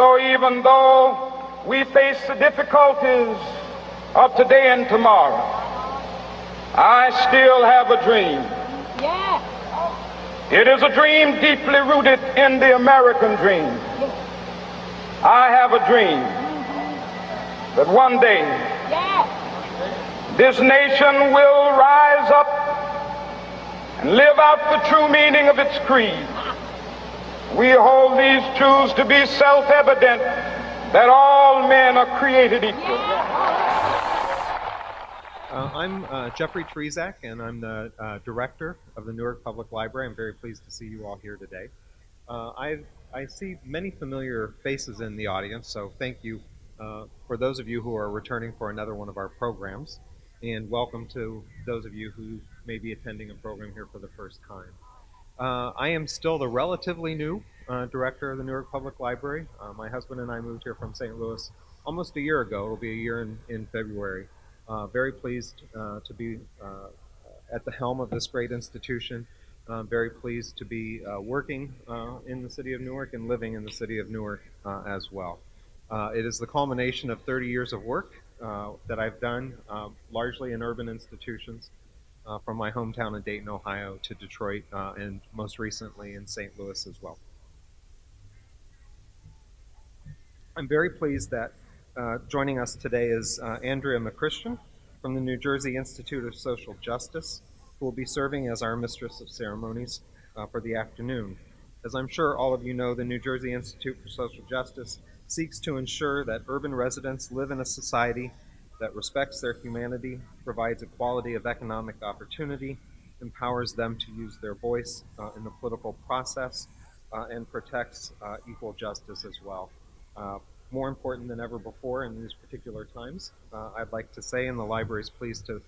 So even though we face the difficulties of today and tomorrow, I still have a dream. Yeah. It is a dream deeply rooted in the American dream. I have a dream that one day this nation will rise up and live out the true meaning of its creed. We hold these truths to be self-evident, that all men are created equal. I'm Jeffrey Trezak, and I'm the director of the Newark Public Library. I'm very pleased to see you all here today. I see many familiar faces in the audience, so thank you for those of you who are returning for another one of our programs, and welcome to those of you who may be attending a program here for the first time. I am still the relatively new director of the Newark Public Library. My husband and I moved here from St. Louis almost a year ago. It'll be a year in February. Very pleased to be at the helm of this great institution. Very pleased to be working in the city of Newark and living in the city of Newark as well. It is the culmination of 30 years of work that I've done, largely in urban institutions, from my hometown in Dayton, Ohio, to Detroit, and most recently in St. Louis as well. I'm very pleased that joining us today is Andrea McChristian from the New Jersey Institute of Social Justice, who will be serving as our Mistress of Ceremonies for the afternoon. As I'm sure all of you know, the New Jersey Institute for Social Justice seeks to ensure that urban residents live in a society that respects their humanity, provides equality of economic opportunity, empowers them to use their voice in the political process, and protects equal justice as well. More important than ever before in these particular times, I'd like to say, and the library is pleased to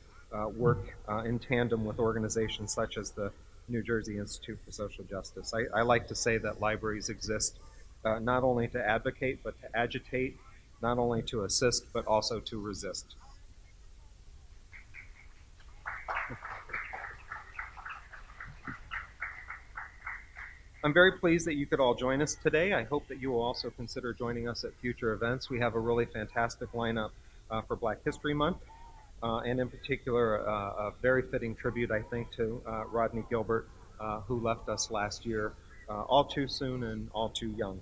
work in tandem with organizations such as the New Jersey Institute for Social Justice. I like to say that libraries exist not only to advocate, but to agitate, not only to assist, but also to resist. I'm very pleased that you could all join us today. I hope that you will also consider joining us at future events. We have a really fantastic lineup for Black History Month, and in particular, a very fitting tribute, I think, to Rodney Gilbert, who left us last year all too soon and all too young.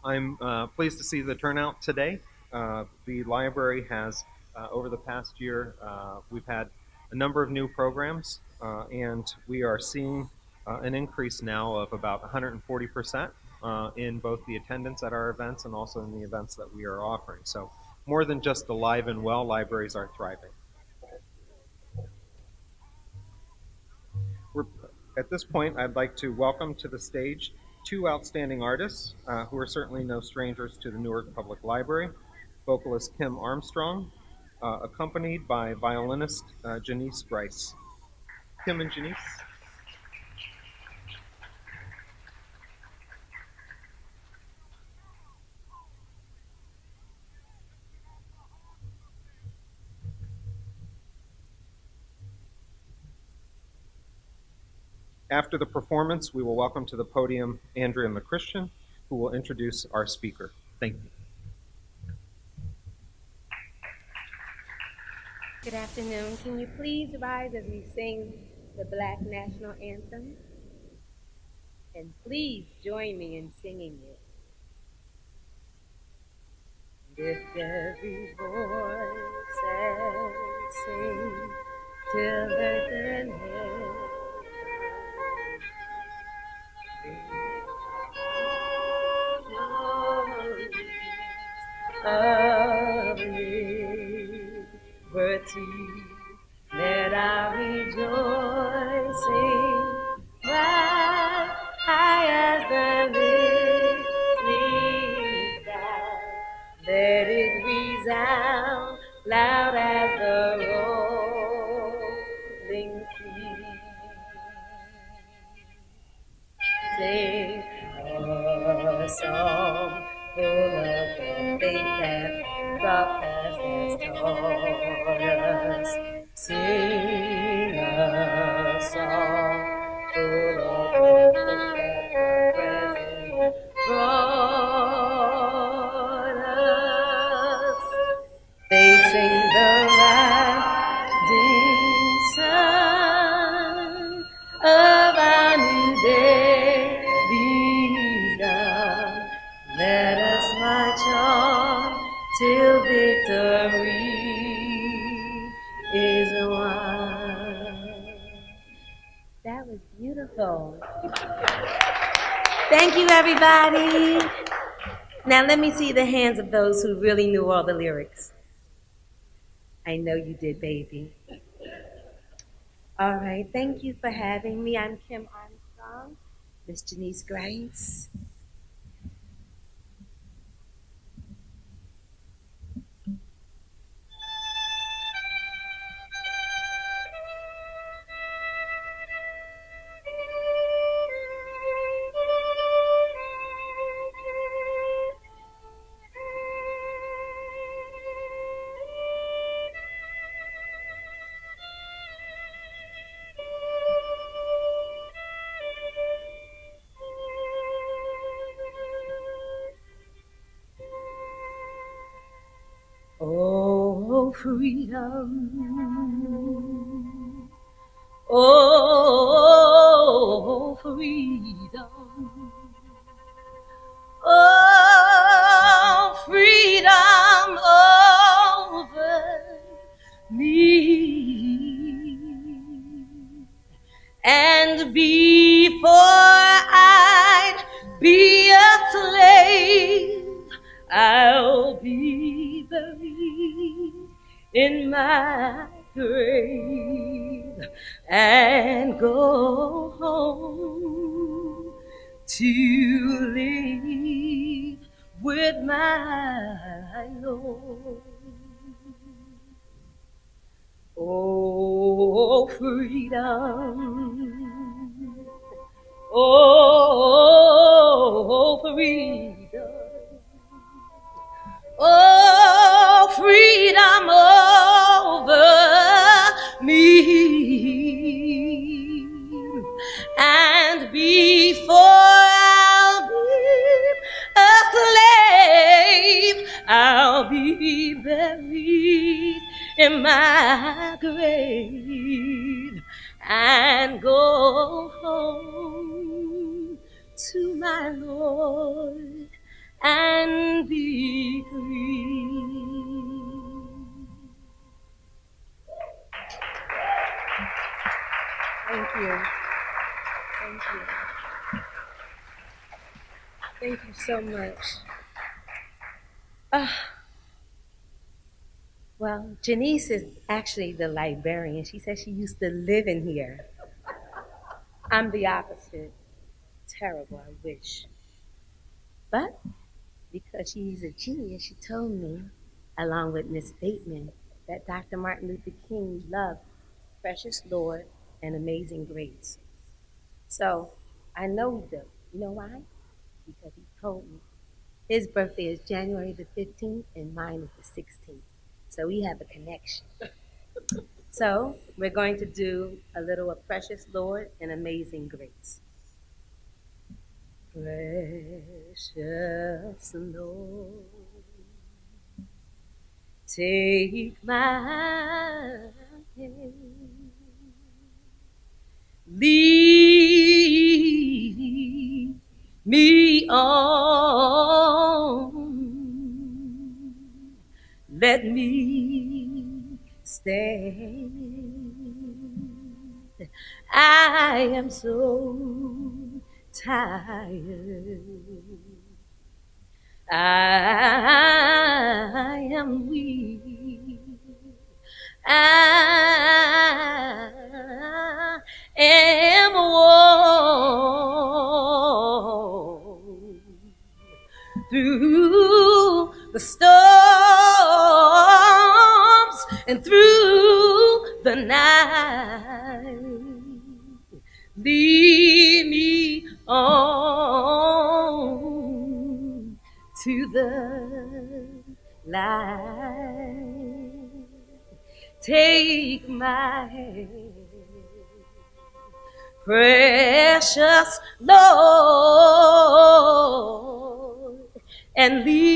I'm pleased to see the turnout today. The library has, over the past year, we've had a number of new programs, and we are seeing an increase now of about 140% in both the attendance at our events and also in the events that we are offering. So more than just alive and well, libraries are thriving. At this point, I'd like to welcome to the stage two outstanding artists who are certainly no strangers to the Newark Public Library. Vocalist Kim Armstrong, accompanied by violinist Janice Bryce. Kim and Janice. After the performance, we will welcome to the podium Andrea McChristian, who will introduce our speaker. Thank you. Good afternoon. Can you please rise as we sing the Black National Anthem? And please join me in singing it. Lift every voice and sing till earth and heaven. Of liberty, let our rejoicing rise high as the listening sky. Let it resound loud as the rolling sea. Sing a song full of the faith that God has taught us. Sing a song full of the hope that the present brought. was beautiful. Thank you, everybody. Now let me see the hands of those who really knew all the lyrics. I know you did, baby. All right, thank you for having me. I'm Kim Armstrong, Miss Janice Grice. Oh, freedom. Oh, freedom. Oh, freedom over me. And before I'd be a slave, I'll be buried in my grave and go home to live with my Lord. Oh, freedom. Oh, freedom. Oh, freedom over me. And before I'll be a slave, I'll be buried in my grave and go home to my Lord and be free. Thank you. Thank you. Thank you so much. Well, Janice is actually the librarian. She says she used to live in here. I'm the opposite. Terrible, I wish. But because she's a genius, she told me, along with Miss Bateman, that Dr. Martin Luther King loved Precious Lord and Amazing Grace. So I know he does. You know why? Because he told me. His birthday is January the 15th and mine is the 16th. So we have a connection. So we're going to do a little of Precious Lord and Amazing Grace. Precious Lord, take my hand, lead me on, let me stand. I am so tired. I am weak. I am worn through the storms and through the night. Lead me on to the light. Take my hand, precious Lord, and lead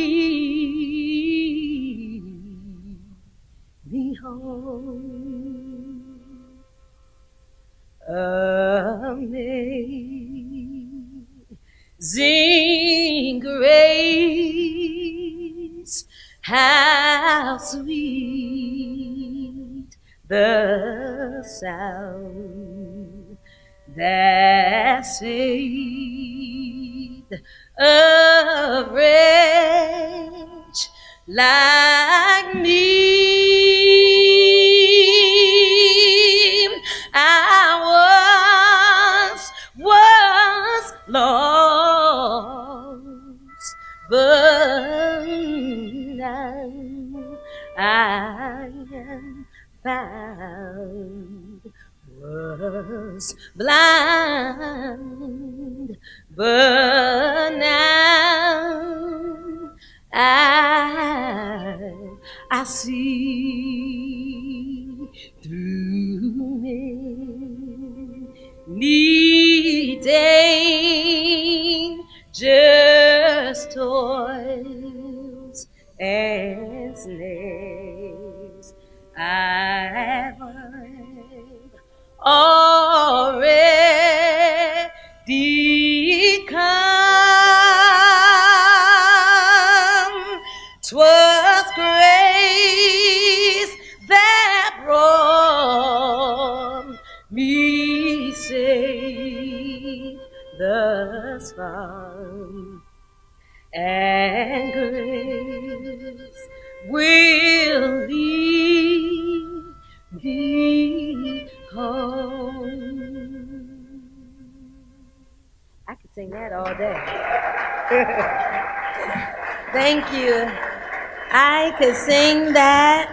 me home. Amazing grace, how sweet the sound that saved a wretch like me. I was lost, but now I am found. Was blind, but now I see through many dangers, toils, and snares. I've already come. 'Twas grace that brought me safe thus far, and grace will lead me home. I could sing that all day. Thank you. I could sing that.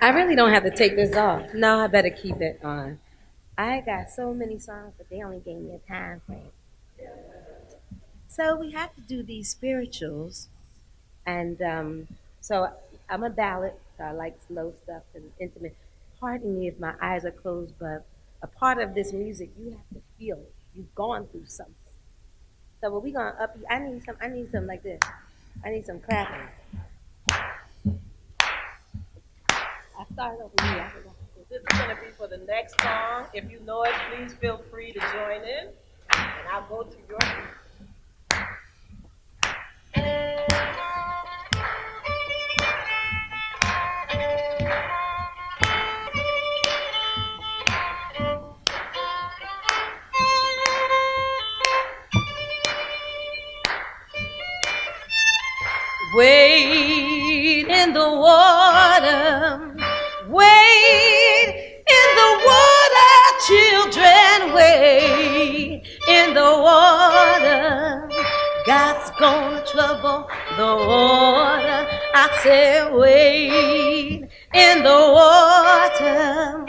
I really don't have to take this off. No, I better keep it on. I got so many songs, but they only gave me a time frame. So we have to do these spirituals. And so I'm a ballad, so I like slow stuff and intimate. Pardon me if my eyes are closed, but a part of this music, you have to feel it. You've gone through something. So what we gonna up? I need some like this. I need some clapping. I started over here. This is going to be for the next song. If you know it, please feel free to join in, and I'll go to your beat. Wade in the water, wade in the water, children, wade in the water. God's gonna trouble the water. I said wade in the water,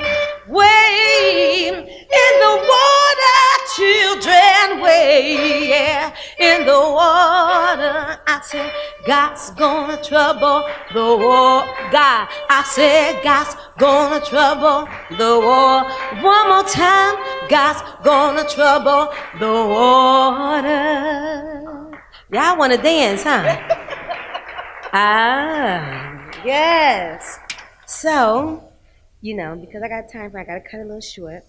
wade in the water, children, wade, yeah, in the water. I said God's gonna trouble the war. God, I said God's gonna trouble the war. One more time, God's gonna trouble the water. Y'all wanna dance, huh? Yes. So, because I got time for, I gotta cut a little short.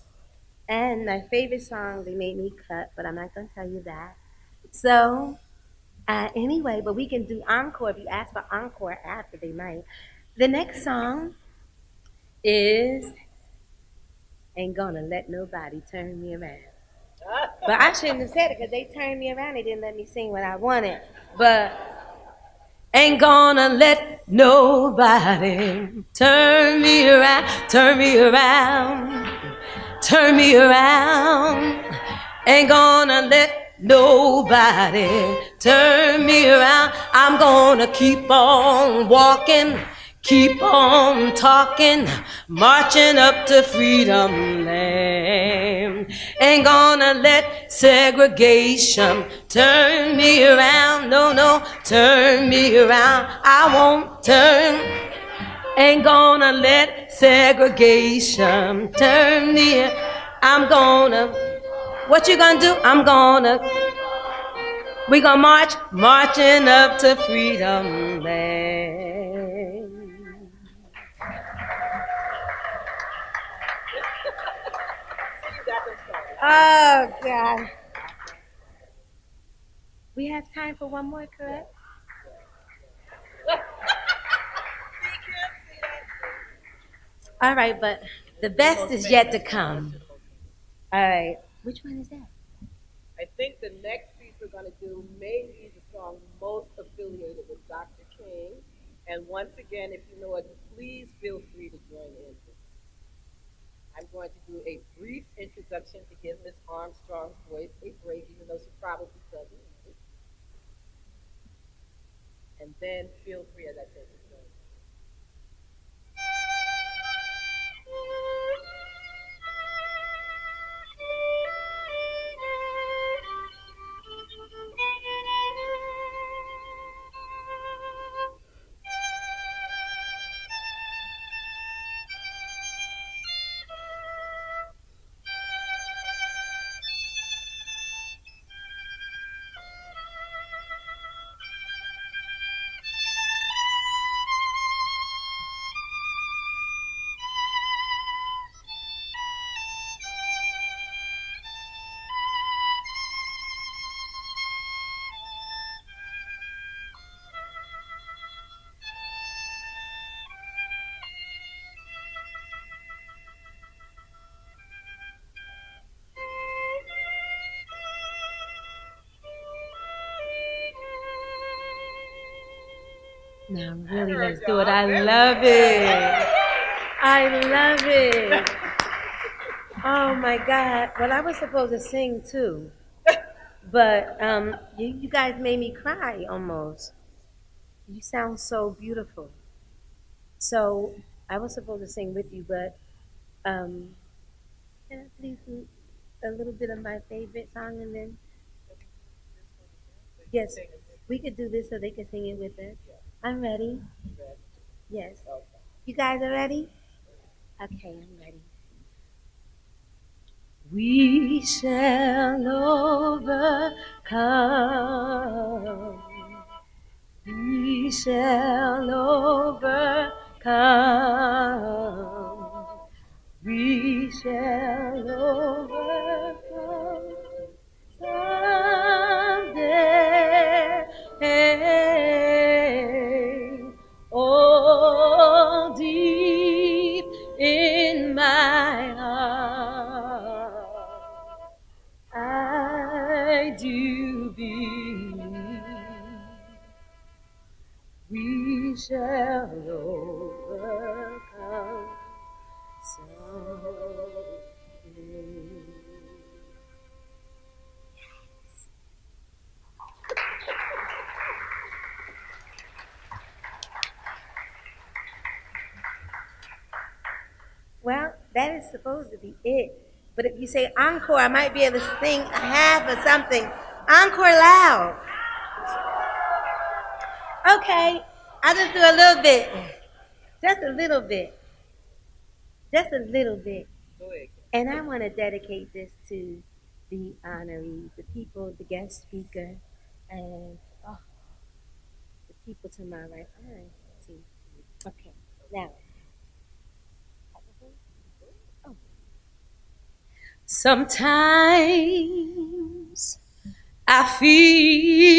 And my favorite song they made me cut, but I'm not gonna tell you that. So, anyway, but we can do encore. If you ask for encore after, they might. The next song is Ain't Gonna Let Nobody Turn Me Around. But I shouldn't have said it because they turned me around. They didn't let me sing what I wanted. But ain't gonna let nobody turn me around, turn me around, turn me around. Ain't gonna let nobody turn me around. I'm gonna keep on walking, keep on talking, marching up to freedom land. Ain't gonna let segregation turn me around. No, no, turn me around. I won't turn. Ain't gonna let segregation turn me. I'm gonna. What you gonna do? We gonna march, marching up to freedom land. Oh, God. We have time for one more, correct? All right, but the best is yet to come. All right. Which one is that? I think the next piece we're going to do may be the song most affiliated with Dr. King. And once again, if you know it, please feel free to join in. I'm going to do a brief introduction to give Miss Armstrong's voice a break, even though she probably doesn't need it. And then feel free, as I said, to join in. Now, really, let's do it. I love it. I love it. Oh my God. Well, I was supposed to sing too, but you guys made me cry almost. You sound so beautiful. So I was supposed to sing with you, but can I please do a little bit of my favorite song and then? Yes, we could do this so they can sing it with us. I'm ready. Yes. You guys are ready? Okay, I'm ready. We shall overcome. We shall overcome. We shall overcome someday. Oh, deep in my heart, I do believe we shall overcome someday. Well, that is supposed to be it. But if you say encore, I might be able to sing a half or something. Encore loud. Okay, I'll just do a little bit. Just a little bit. Just a little bit. And I want to dedicate this to the honorees, the people, the guest speaker, and the people to my right. All right, let's see. Okay, now. Oh. Sometimes I feel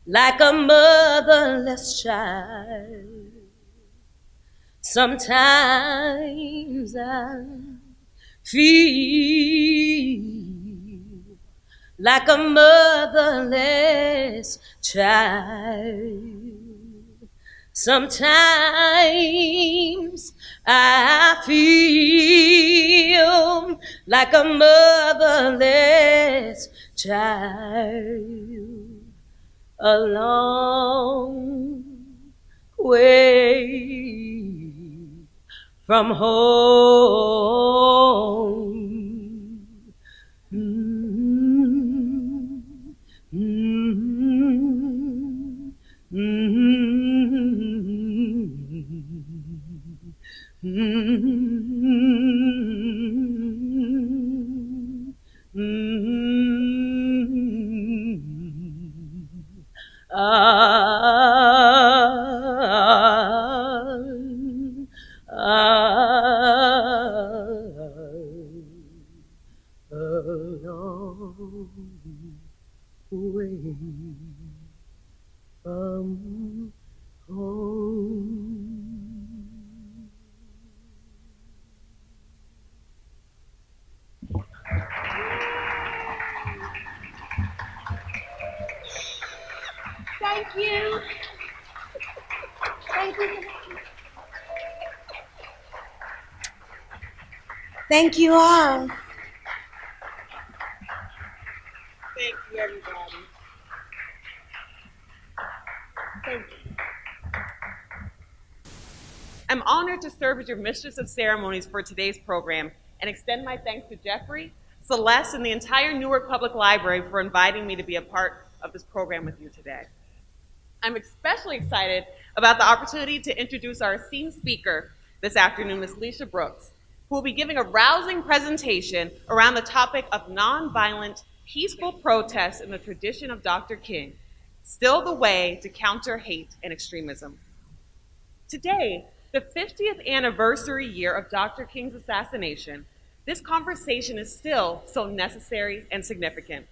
like a motherless child. Sometimes I feel like a motherless child. Sometimes I feel like a motherless child. A long way from home. Home. Thank you. Thank you. Thank you all. Thank you, everybody. Thank you. I'm honored to serve as your mistress of ceremonies for today's program and extend my thanks to Jeffrey, Celeste, and the entire Newark Public Library for inviting me to be a part of this program with you today. I'm especially excited about the opportunity to introduce our esteemed speaker this afternoon, Ms. Lecia Brooks, who will be giving a rousing presentation around the topic of nonviolent, peaceful protest in the tradition of Dr. King, still the way to counter hate and extremism. Today, the 50th anniversary year of Dr. King's assassination, this conversation is still so necessary and significant.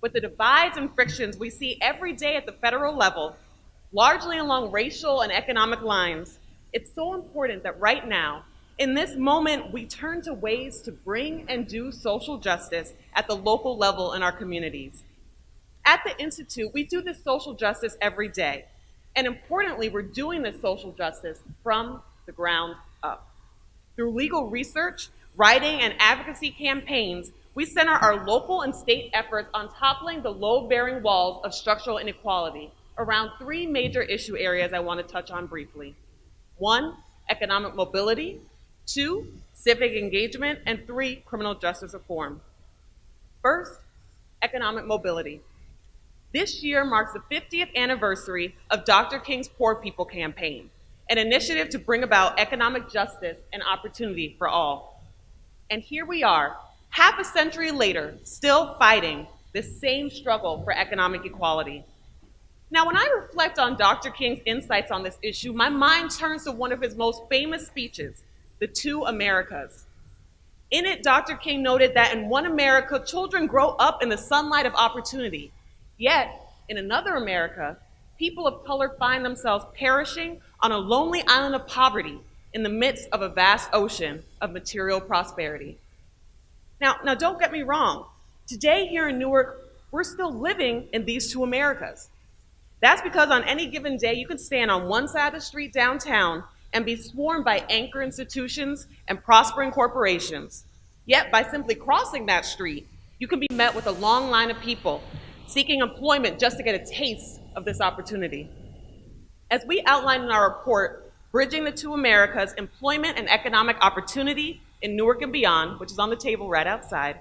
With the divides and frictions we see every day at the federal level, largely along racial and economic lines, it's so important that right now, in this moment, we turn to ways to bring and do social justice at the local level in our communities. At the Institute, we do this social justice every day. And importantly, we're doing this social justice from the ground up. Through legal research, writing, and advocacy campaigns, we center our local and state efforts on toppling the load-bearing walls of structural inequality around three major issue areas I want to touch on briefly. 1, economic mobility. 2, civic engagement. And 3, criminal justice reform. First, economic mobility. This year marks the 50th anniversary of Dr. King's Poor People Campaign, an initiative to bring about economic justice and opportunity for all. And here we are, half a century later, still fighting this same struggle for economic equality. Now, when I reflect on Dr. King's insights on this issue, my mind turns to one of his most famous speeches, The Two Americas. In it, Dr. King noted that in one America, children grow up in the sunlight of opportunity. Yet, in another America, people of color find themselves perishing on a lonely island of poverty in the midst of a vast ocean of material prosperity. Now don't get me wrong. Today here in Newark, we're still living in these two Americas. That's because on any given day, you can stand on one side of the street downtown and be swarmed by anchor institutions and prospering corporations. Yet, by simply crossing that street, you can be met with a long line of people seeking employment just to get a taste of this opportunity. As we outlined in our report, Bridging the Two Americas, Employment and Economic Opportunity in Newark and Beyond, which is on the table right outside,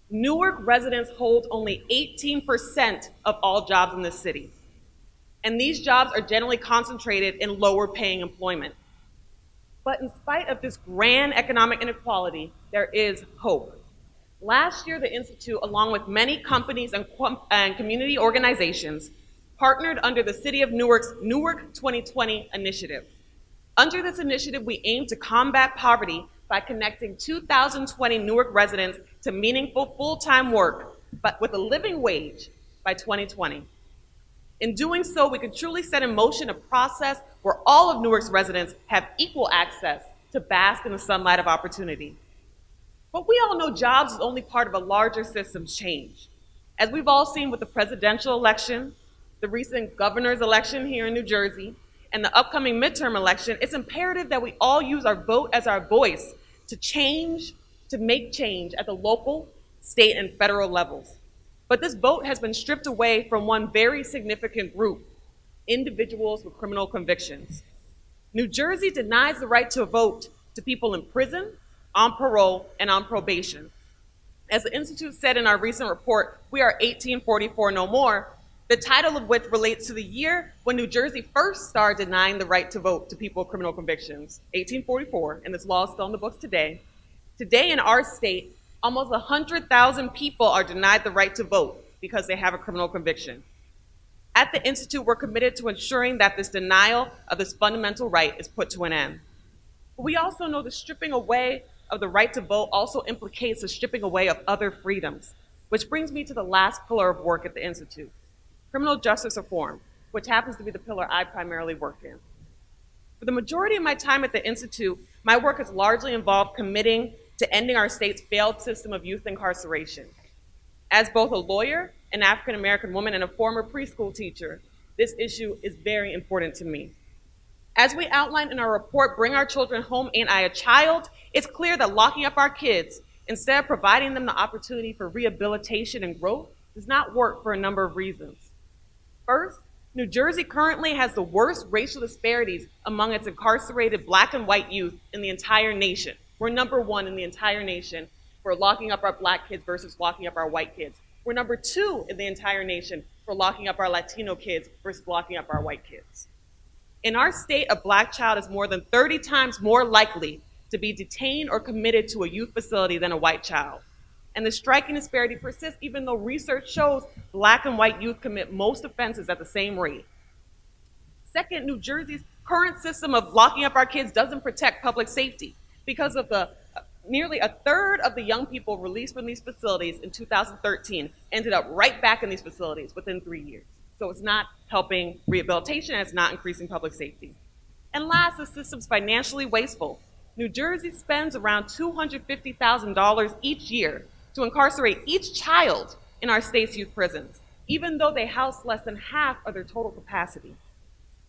Newark residents hold only 18% of all jobs in this city. And these jobs are generally concentrated in lower paying employment. But in spite of this grand economic inequality, there is hope. Last year, the Institute, along with many companies and community organizations, partnered under the City of Newark's Newark 2020 initiative. Under this initiative, we aim to combat poverty by connecting 2020 Newark residents to meaningful full-time work, but with a living wage by 2020. In doing so, we can truly set in motion a process where all of Newark's residents have equal access to bask in the sunlight of opportunity. But we all know jobs is only part of a larger system's change. As we've all seen with the presidential election, the recent governor's election here in New Jersey, and the upcoming midterm election, it's imperative that we all use our vote as our voice to make change at the local, state, and federal levels. But this vote has been stripped away from one very significant group, individuals with criminal convictions. New Jersey denies the right to vote to people in prison, on parole, and on probation. As the Institute said in our recent report, we are 1844 no more, the title of which relates to the year when New Jersey first started denying the right to vote to people with criminal convictions, 1844, and this law is still in the books today. Today in our state, almost 100,000 people are denied the right to vote because they have a criminal conviction. At the Institute, we're committed to ensuring that this denial of this fundamental right is put to an end. But we also know the stripping away of the right to vote also implicates the stripping away of other freedoms, which brings me to the last pillar of work at the Institute, criminal justice reform, which happens to be the pillar I primarily work in. For the majority of my time at the Institute, my work has largely involved committing to ending our state's failed system of youth incarceration. As both a lawyer, an African-American woman, and a former preschool teacher, this issue is very important to me. As we outlined in our report, Bring Our Children Home, Ain't I a Child, it's clear that locking up our kids, instead of providing them the opportunity for rehabilitation and growth, does not work for a number of reasons. First, New Jersey currently has the worst racial disparities among its incarcerated Black and white youth in the entire nation. We're number one in the entire nation for locking up our Black kids versus locking up our white kids. We're number two in the entire nation for locking up our Latino kids versus locking up our white kids. In our state, a Black child is more than 30 times more likely to be detained or committed to a youth facility than a white child. And the striking disparity persists even though research shows Black and white youth commit most offenses at the same rate. Second, New Jersey's current system of locking up our kids doesn't protect public safety because of the nearly a third of the young people released from these facilities in 2013 ended up right back in these facilities within 3 years. So it's not helping rehabilitation and it's not increasing public safety. And last, the system's financially wasteful. New Jersey spends around $250,000 each year to incarcerate each child in our state's youth prisons, even though they house less than half of their total capacity.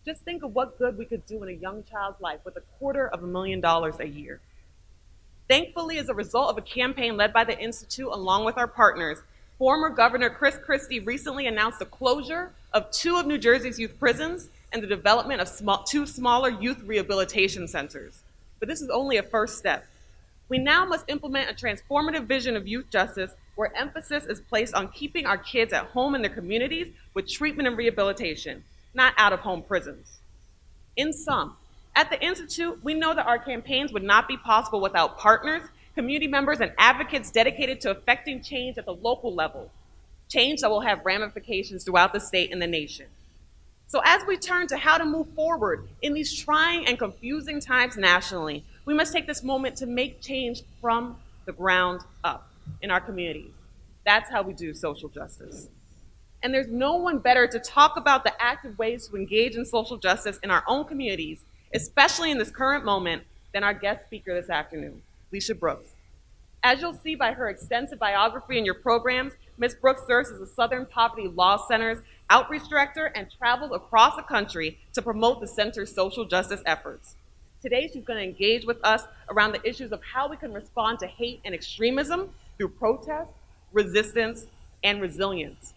Just think of what good we could do in a young child's life with $250,000 a year. Thankfully, as a result of a campaign led by the Institute along with our partners, former Governor Chris Christie recently announced the closure of 2 of New Jersey's youth prisons and the development of 2 smaller youth rehabilitation centers. But this is only a first step. We now must implement a transformative vision of youth justice where emphasis is placed on keeping our kids at home in their communities with treatment and rehabilitation, not out-of-home prisons. In sum, at the Institute, we know that our campaigns would not be possible without partners, community members, and advocates dedicated to effecting change at the local level, change that will have ramifications throughout the state and the nation. So as we turn to how to move forward in these trying and confusing times nationally, we must take this moment to make change from the ground up in our communities. That's how we do social justice. And there's no one better to talk about the active ways to engage in social justice in our own communities, especially in this current moment, than our guest speaker this afternoon, Lecia Brooks. As you'll see by her extensive biography in your programs, Ms. Brooks serves as the Southern Poverty Law Center's outreach director and travels across the country to promote the center's social justice efforts. Today, she's going to engage with us around the issues of how we can respond to hate and extremism through protest, resistance, and resilience.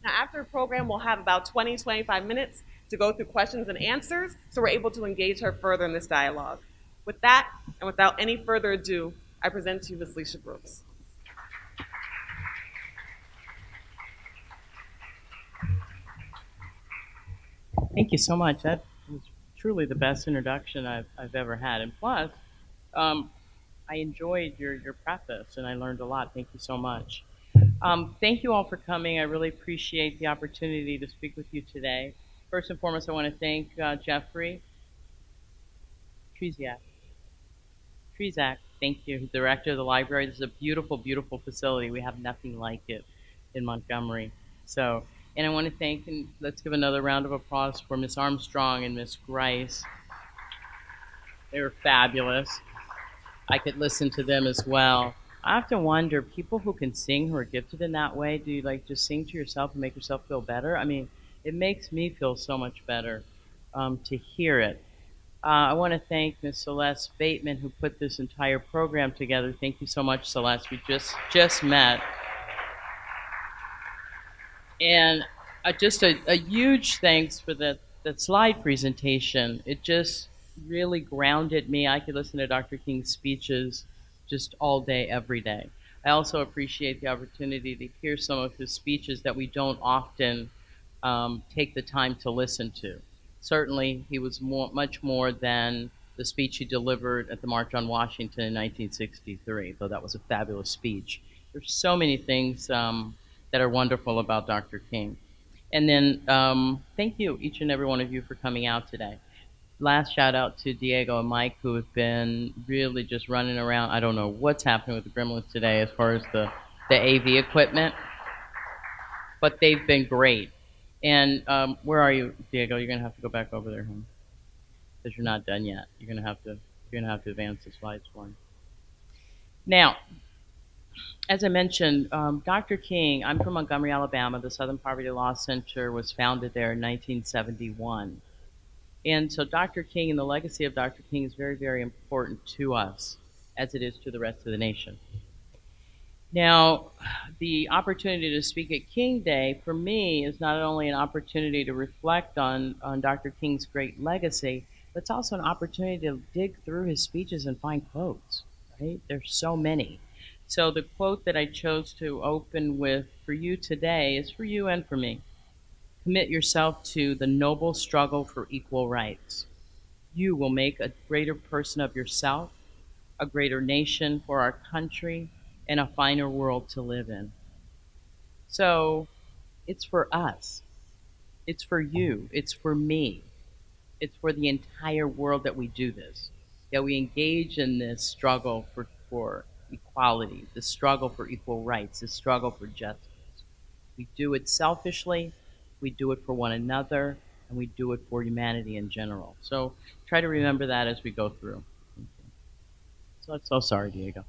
Now, after the program, we'll have about 20, 25 minutes to go through questions and answers, so we're able to engage her further in this dialogue. With that, and without any further ado, I present to you Ms. Lecia Brooks. Thank you so much. That was truly the best introduction I've ever had. And plus, I enjoyed your preface and I learned a lot. Thank you so much. Thank you all for coming. I really appreciate the opportunity to speak with you today. First and foremost, I want to thank Jeffrey Trezak. Thank you, director of the library. This is a beautiful, beautiful facility. We have nothing like it in Montgomery. So, and I want to thank, and let's give another round of applause for Ms. Armstrong and Ms. Grice. They were fabulous. I could listen to them as well. I often wonder, people who can sing, who are gifted in that way, do you like just sing to yourself and make yourself feel better? I mean, it makes me feel so much better to hear it. I want to thank Ms. Celeste Bateman, who put this entire program together. Thank you so much, Celeste. We just met. And just a huge thanks for that slide presentation. It just really grounded me. I could listen to Dr. King's speeches just all day, every day. I also appreciate the opportunity to hear some of his speeches that we don't often take the time to listen to. Certainly, he was much more than the speech he delivered at the March on Washington in 1963, though that was a fabulous speech. There's so many things that are wonderful about Dr. King. And then thank you, each and every one of you, for coming out today. Last shout out to Diego and Mike, who have been really just running around. I don't know what's happening with the Gremlins today as far as the AV equipment, but they've been great. And where are you, Diego? You're gonna have to go back over there, huh? Because you're not done yet. You're gonna have to advance the slides for me. Now, as I mentioned, Dr. King, I'm from Montgomery, Alabama. The Southern Poverty Law Center was founded there in 1971. And so Dr. King and the legacy of Dr. King is very, very important to us, as it is to the rest of the nation. Now, the opportunity to speak at King Day, for me, is not only an opportunity to reflect on Dr. King's great legacy, but it's also an opportunity to dig through his speeches and find quotes, right? There's so many. So the quote that I chose to open with for you today is for you and for me. Commit yourself to the noble struggle for equal rights. You will make a greater person of yourself, a greater nation for our country, and a finer world to live in. So it's for us. It's for you. It's for me. It's for the entire world that we do this, that we engage in this struggle for equality, this struggle for equal rights, this struggle for justice. We do it selfishly, we do it for one another, and we do it for humanity in general. So try to remember that as we go through. So sorry, Diego.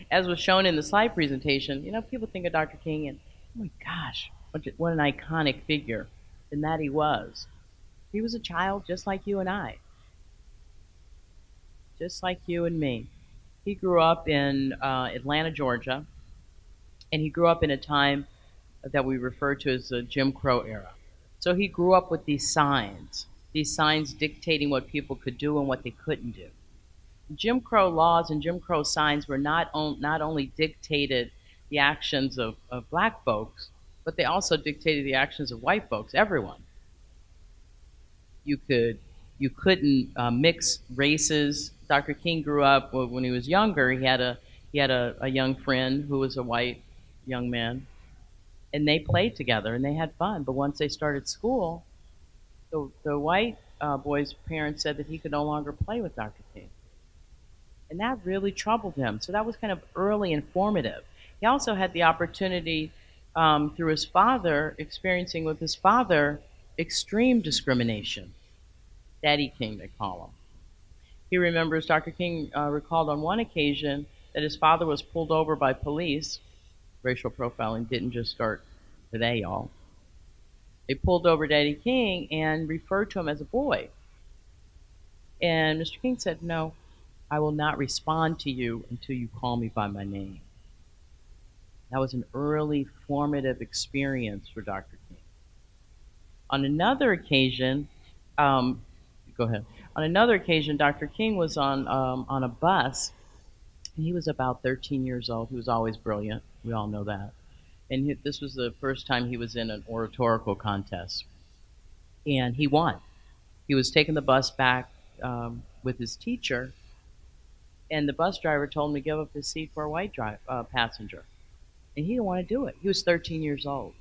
As was shown in the slide presentation, people think of Dr. King and, oh my gosh, what an iconic figure. And that he was. He was a child just like you and I. Just like you and me. He grew up in Atlanta, Georgia, and he grew up in a time that we refer to as the Jim Crow era. So he grew up with these signs dictating what people could do and what they couldn't do. Jim Crow laws and Jim Crow signs were not only dictated the actions of black folks, but they also dictated the actions of white folks, everyone. You couldn't mix races. Dr. King grew up when he was younger. He had a young friend who was a white young man, and they played together and they had fun. But once they started school, the white boy's parents said that he could no longer play with Dr. King. And that really troubled him. So that was kind of early and formative. He also had the opportunity through his father, experiencing with his father extreme discrimination. Daddy King, they call him. He remembers, Dr. King recalled on one occasion that his father was pulled over by police. Racial profiling didn't just start today, y'all. They pulled over Daddy King and referred to him as a boy. And Mr. King said, "No, I will not respond to you until you call me by my name." That was an early formative experience for Dr. King. On another occasion, go ahead. On another occasion, Dr. King was on a bus, and he was about 13 years old. He was always brilliant. We all know that. And this was the first time he was in an oratorical contest, and he won. He was taking the bus back with his teacher, and the bus driver told him to give up his seat for a white passenger. And he didn't want to do it. He was 13 years old.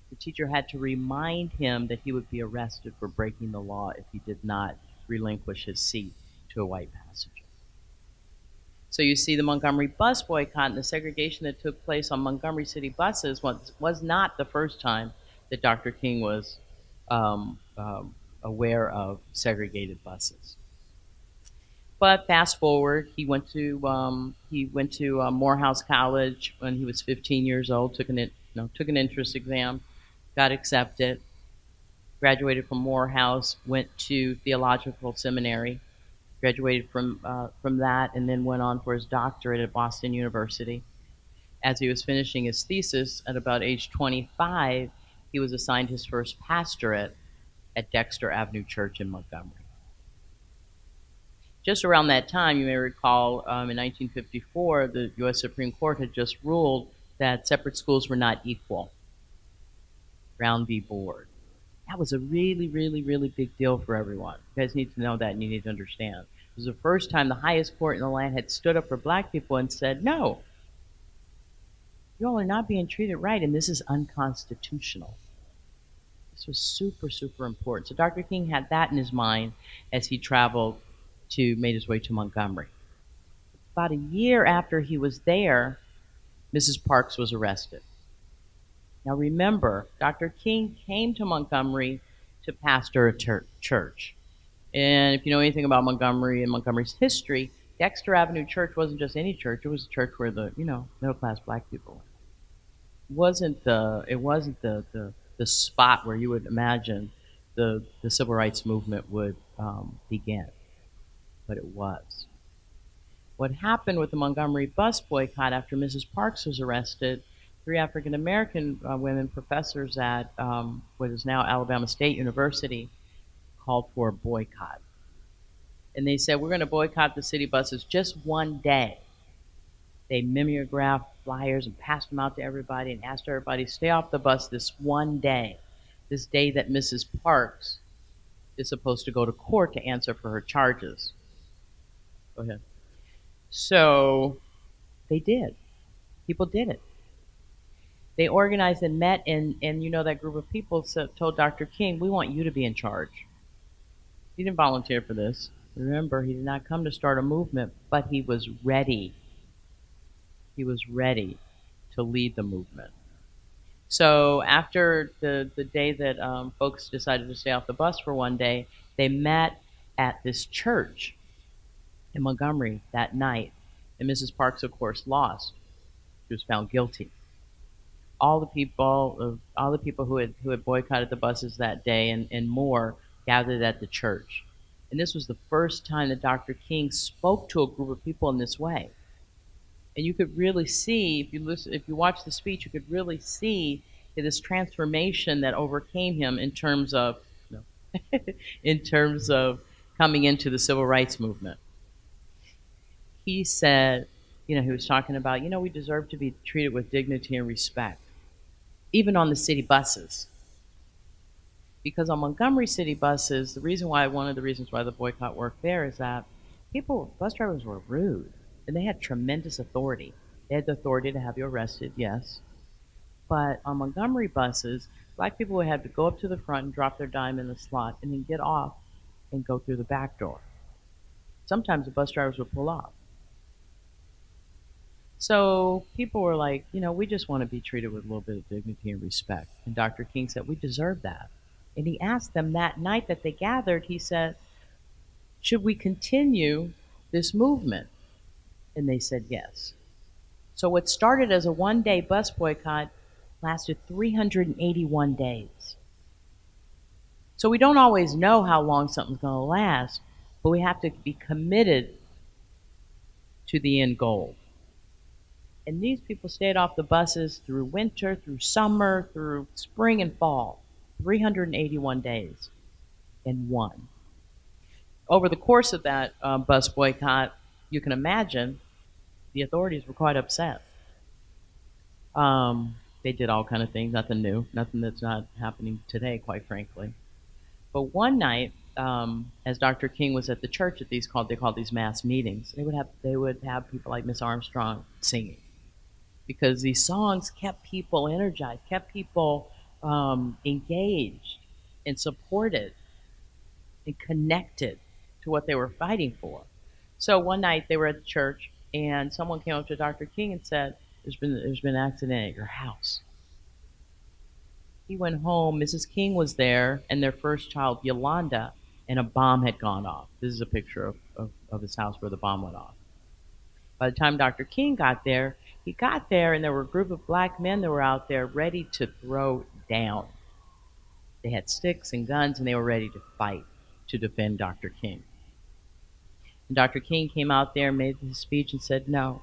The teacher had to remind him that he would be arrested for breaking the law if he did not relinquish his seat to a white passenger. So you see the Montgomery Bus Boycott and the segregation that took place on Montgomery City buses was not the first time that Dr. King was aware of segregated buses. But fast forward, he went to Morehouse College when he was 15 years old. Took an entrance exam, got accepted, graduated from Morehouse, went to theological seminary, graduated from that, and then went on for his doctorate at Boston University. As he was finishing his thesis at about age 25, he was assigned his first pastorate at Dexter Avenue Church in Montgomery. Just around that time, you may recall, in 1954, the U.S. Supreme Court had just ruled that separate schools were not equal. Brown v. Board. That was a really, really, really big deal for everyone. You guys need to know that, and you need to understand. It was the first time the highest court in the land had stood up for black people and said, "No, you all are not being treated right, and this is unconstitutional." This was super, super important. So Dr. King had that in his mind as he made his way to Montgomery. About a year after he was there, Mrs. Parks was arrested. Now remember, Dr. King came to Montgomery to pastor a church. And if you know anything about Montgomery and Montgomery's history, Dexter Avenue Church wasn't just any church; it was a church where the middle class black people went. It wasn't the spot where you would imagine the civil rights movement would begin, but it was. What happened with the Montgomery bus boycott after Mrs. Parks was arrested? 3 African American women professors at what is now Alabama State University called for a boycott. And they said, we're going to boycott the city buses just one day. They mimeographed flyers and passed them out to everybody and asked everybody to stay off the bus this one day, this day that Mrs. Parks is supposed to go to court to answer for her charges. Go ahead. So they did. People did it. They organized and met, and that group of people told Dr. King, we want you to be in charge. He didn't volunteer for this. Remember, he did not come to start a movement, but he was ready. He was ready to lead the movement. So after the day that folks decided to stay off the bus for one day, they met at this church in Montgomery that night. And Mrs. Parks, of course, lost. She was found guilty. All the people who had boycotted the buses that day and more gathered at the church. And this was the first time that Dr. King spoke to a group of people in this way. And you could really see, if you watch the speech, you could really see this transformation that overcame him in terms of coming into the civil rights movement. He said, he was talking about, we deserve to be treated with dignity and respect, even on the city buses. Because on Montgomery city buses, one of the reasons why the boycott worked there is that bus drivers were rude, and they had tremendous authority. They had the authority to have you arrested, yes. But on Montgomery buses, black people would have to go up to the front and drop their dime in the slot and then get off and go through the back door. Sometimes the bus drivers would pull off. So people were like, we just want to be treated with a little bit of dignity and respect. And Dr. King said, we deserve that. And he asked them that night that they gathered, he said, should we continue this movement? And they said yes. So what started as a one-day bus boycott lasted 381 days. So we don't always know how long something's going to last, but we have to be committed to the end goal. And these people stayed off the buses through winter, through summer, through spring and fall. 381 days and won. Over the course of that bus boycott, you can imagine the authorities were quite upset. They did all kind of things, nothing new, nothing that's not happening today, quite frankly. But one night, as Dr. King was at the church at they called these mass meetings, they would have people like Miss Armstrong singing, because these songs kept people energized, kept people engaged and supported and connected to what they were fighting for. So one night they were at the church and someone came up to Dr. King and said, there's been an accident at your house. He went home, Mrs. King was there, and their first child, Yolanda, and a bomb had gone off. This is a picture of his house where the bomb went off. By the time Dr. King got there, and there were a group of black men that were out there ready to throw down. They had sticks and guns, and they were ready to fight to defend Dr. King. And Dr. King came out there, made his speech, and said, no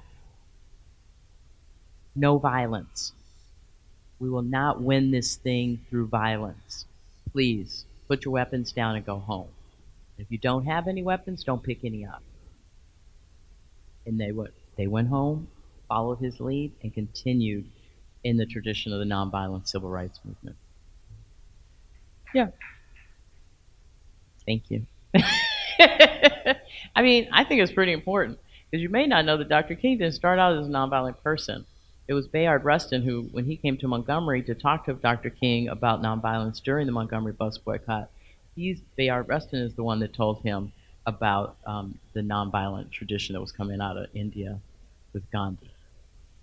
violence. We will not win this thing through violence. Please, put your weapons down and go home. If you don't have any weapons, don't pick any up. And they went home, followed his lead, and continued in the tradition of the nonviolent civil rights movement. Yeah. Thank you. I mean, I think it's pretty important, because you may not know that Dr. King didn't start out as a nonviolent person. It was Bayard Rustin who, when he came to Montgomery to talk to Dr. King about nonviolence during the Montgomery bus boycott, Bayard Rustin is the one that told him about the nonviolent tradition that was coming out of India with Gandhi.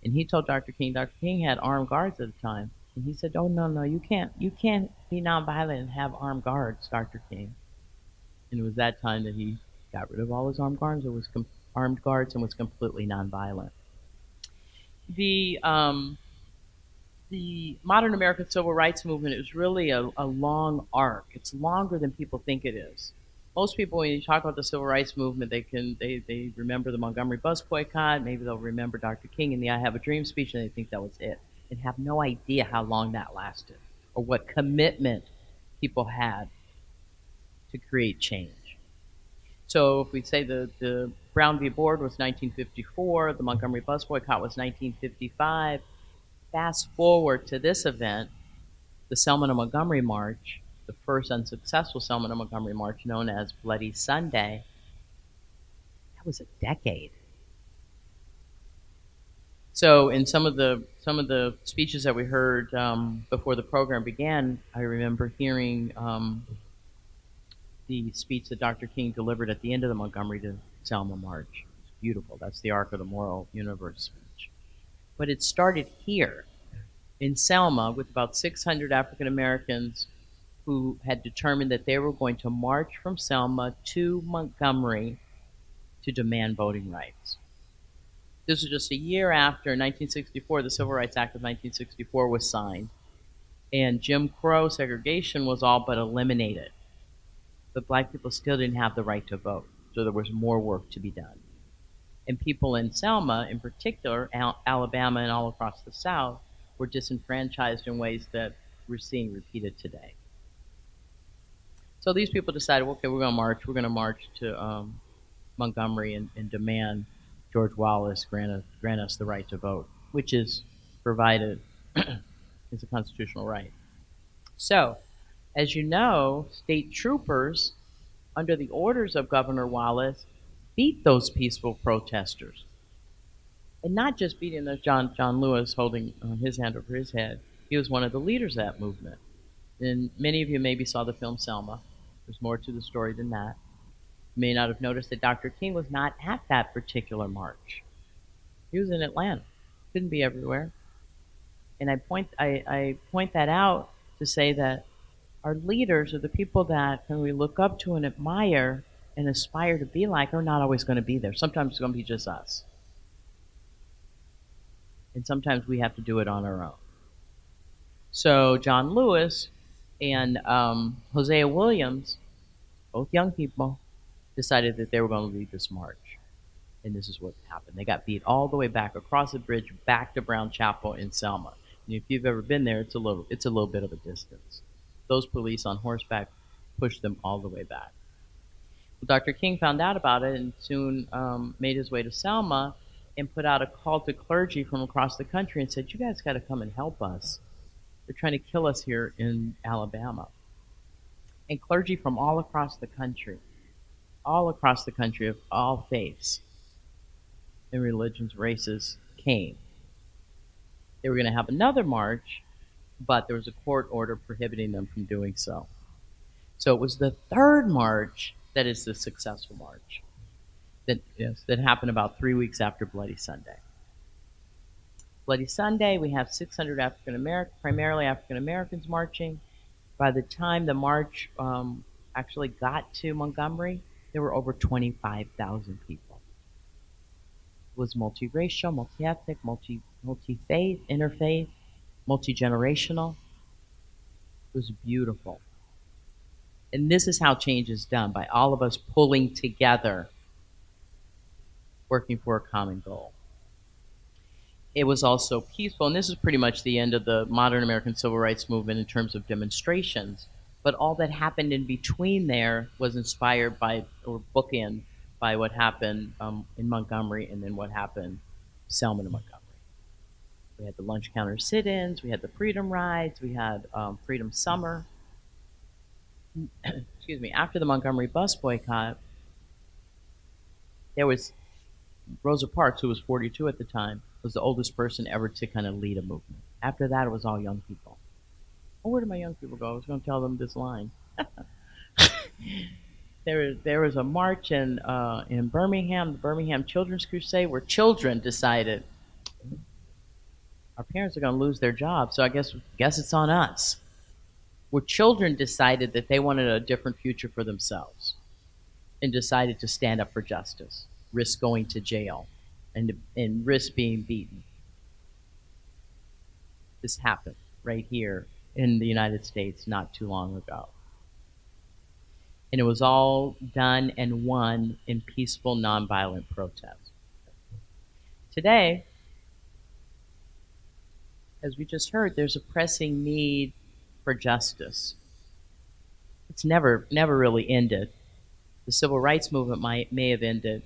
And he told Dr. King had armed guards at the time. And he said, oh, no, you can't be nonviolent and have armed guards, Dr. King. And it was that time that he got rid of all his armed guards and was armed guards and was completely nonviolent. The modern American civil rights movement is really a long arc. It's longer than people think it is. Most people, when you talk about the civil rights movement, they remember the Montgomery Bus Boycott. Maybe they'll remember Dr. King in the "I Have a Dream" speech, and they think that was it, and have no idea how long that lasted or what commitment people had to create change. So if we say the Brown v. Board was 1954, the Montgomery Bus Boycott was 1955. Fast forward to this event, the Selma to Montgomery March, the first unsuccessful Selma to Montgomery March known as Bloody Sunday. That was a decade. So in some of the speeches that we heard before the program began, I remember hearing the speech that Dr. King delivered at the end of the Montgomery to Selma March. It's beautiful. That's the Arc of the Moral Universe speech. But it started here in Selma with about 600 African Americans who had determined that they were going to march from Selma to Montgomery to demand voting rights. This was just a year after 1964, the Civil Rights Act of 1964 was signed, and Jim Crow segregation was all but eliminated. But black people still didn't have the right to vote, so there was more work to be done. And people in Selma, in particular, Alabama and all across the South, were disenfranchised in ways that we're seeing repeated today. So these people decided, okay, we're going to march. We're going to march to Montgomery and demand George Wallace grant us the right to vote, which is provided as a constitutional right. So, as you know, state troopers, under the orders of Governor Wallace, beat those peaceful protesters. And not just beating them, John Lewis holding his hand over his head. He was one of the leaders of that movement. And many of you maybe saw the film Selma. There's more to the story than that. You may not have noticed that Dr. King was not at that particular march. He was in Atlanta. Couldn't be everywhere. And I point that out to say that our leaders are the people that when we look up to and admire and aspire to be like are not always going to be there. Sometimes it's going to be just us. And sometimes we have to do it on our own. So John Lewis and Hosea Williams, both young people, decided that they were going to lead this march. And this is what happened. They got beat all the way back across the bridge back to Brown Chapel in Selma. And if you've ever been there, it's a little bit of a distance. Those police on horseback pushed them all the way back. Well, Dr. King found out about it and soon made his way to Selma and put out a call to clergy from across the country and said, you guys got to come and help us. They're trying to kill us here in Alabama. And clergy from all across the country of all faiths and religions, races, came. They were going to have another march, but there was a court order prohibiting them from doing so. So it was the third march that is the successful march that happened about 3 weeks after Bloody Sunday. Bloody Sunday, we have 600 primarily African Americans marching. By the time the march actually got to Montgomery, there were over 25,000 people. It was multiracial, multi-ethnic, multi-faith, interfaith, multi-generational. It was beautiful. And this is how change is done, by all of us pulling together, working for a common goal. It was also peaceful, and this is pretty much the end of the modern American civil rights movement in terms of demonstrations. But all that happened in between there was inspired by, or bookend by what happened in Montgomery and then what happened Selma to Montgomery. We had the lunch counter sit-ins, we had the freedom rides, we had Freedom Summer. Excuse me, after the Montgomery Bus Boycott, there was Rosa Parks, who was 42 at the time, was the oldest person ever to kind of lead a movement. After that, it was all young people. Oh, where did my young people go? I was going to tell them this line. There was a march in Birmingham, the Birmingham Children's Crusade, where children decided our parents are going to lose their jobs, so I guess it's on us. Where children decided that they wanted a different future for themselves and decided to stand up for justice. risk going to jail, and risk being beaten. This happened right here in the United States not too long ago. And it was all done and won in peaceful, nonviolent protest. Today, as we just heard, there's a pressing need for justice. It's never really ended. The civil rights movement may have ended,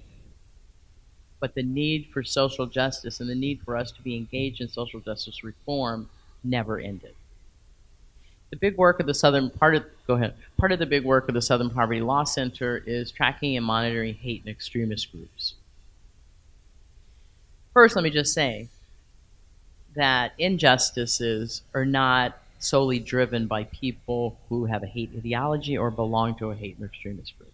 but the need for social justice and the need for us to be engaged in social justice reform never ended. The big work of the part of the big work of the Southern Poverty Law Center is tracking and monitoring hate and extremist groups. First, let me just say that injustices are not solely driven by people who have a hate ideology or belong to a hate and extremist group.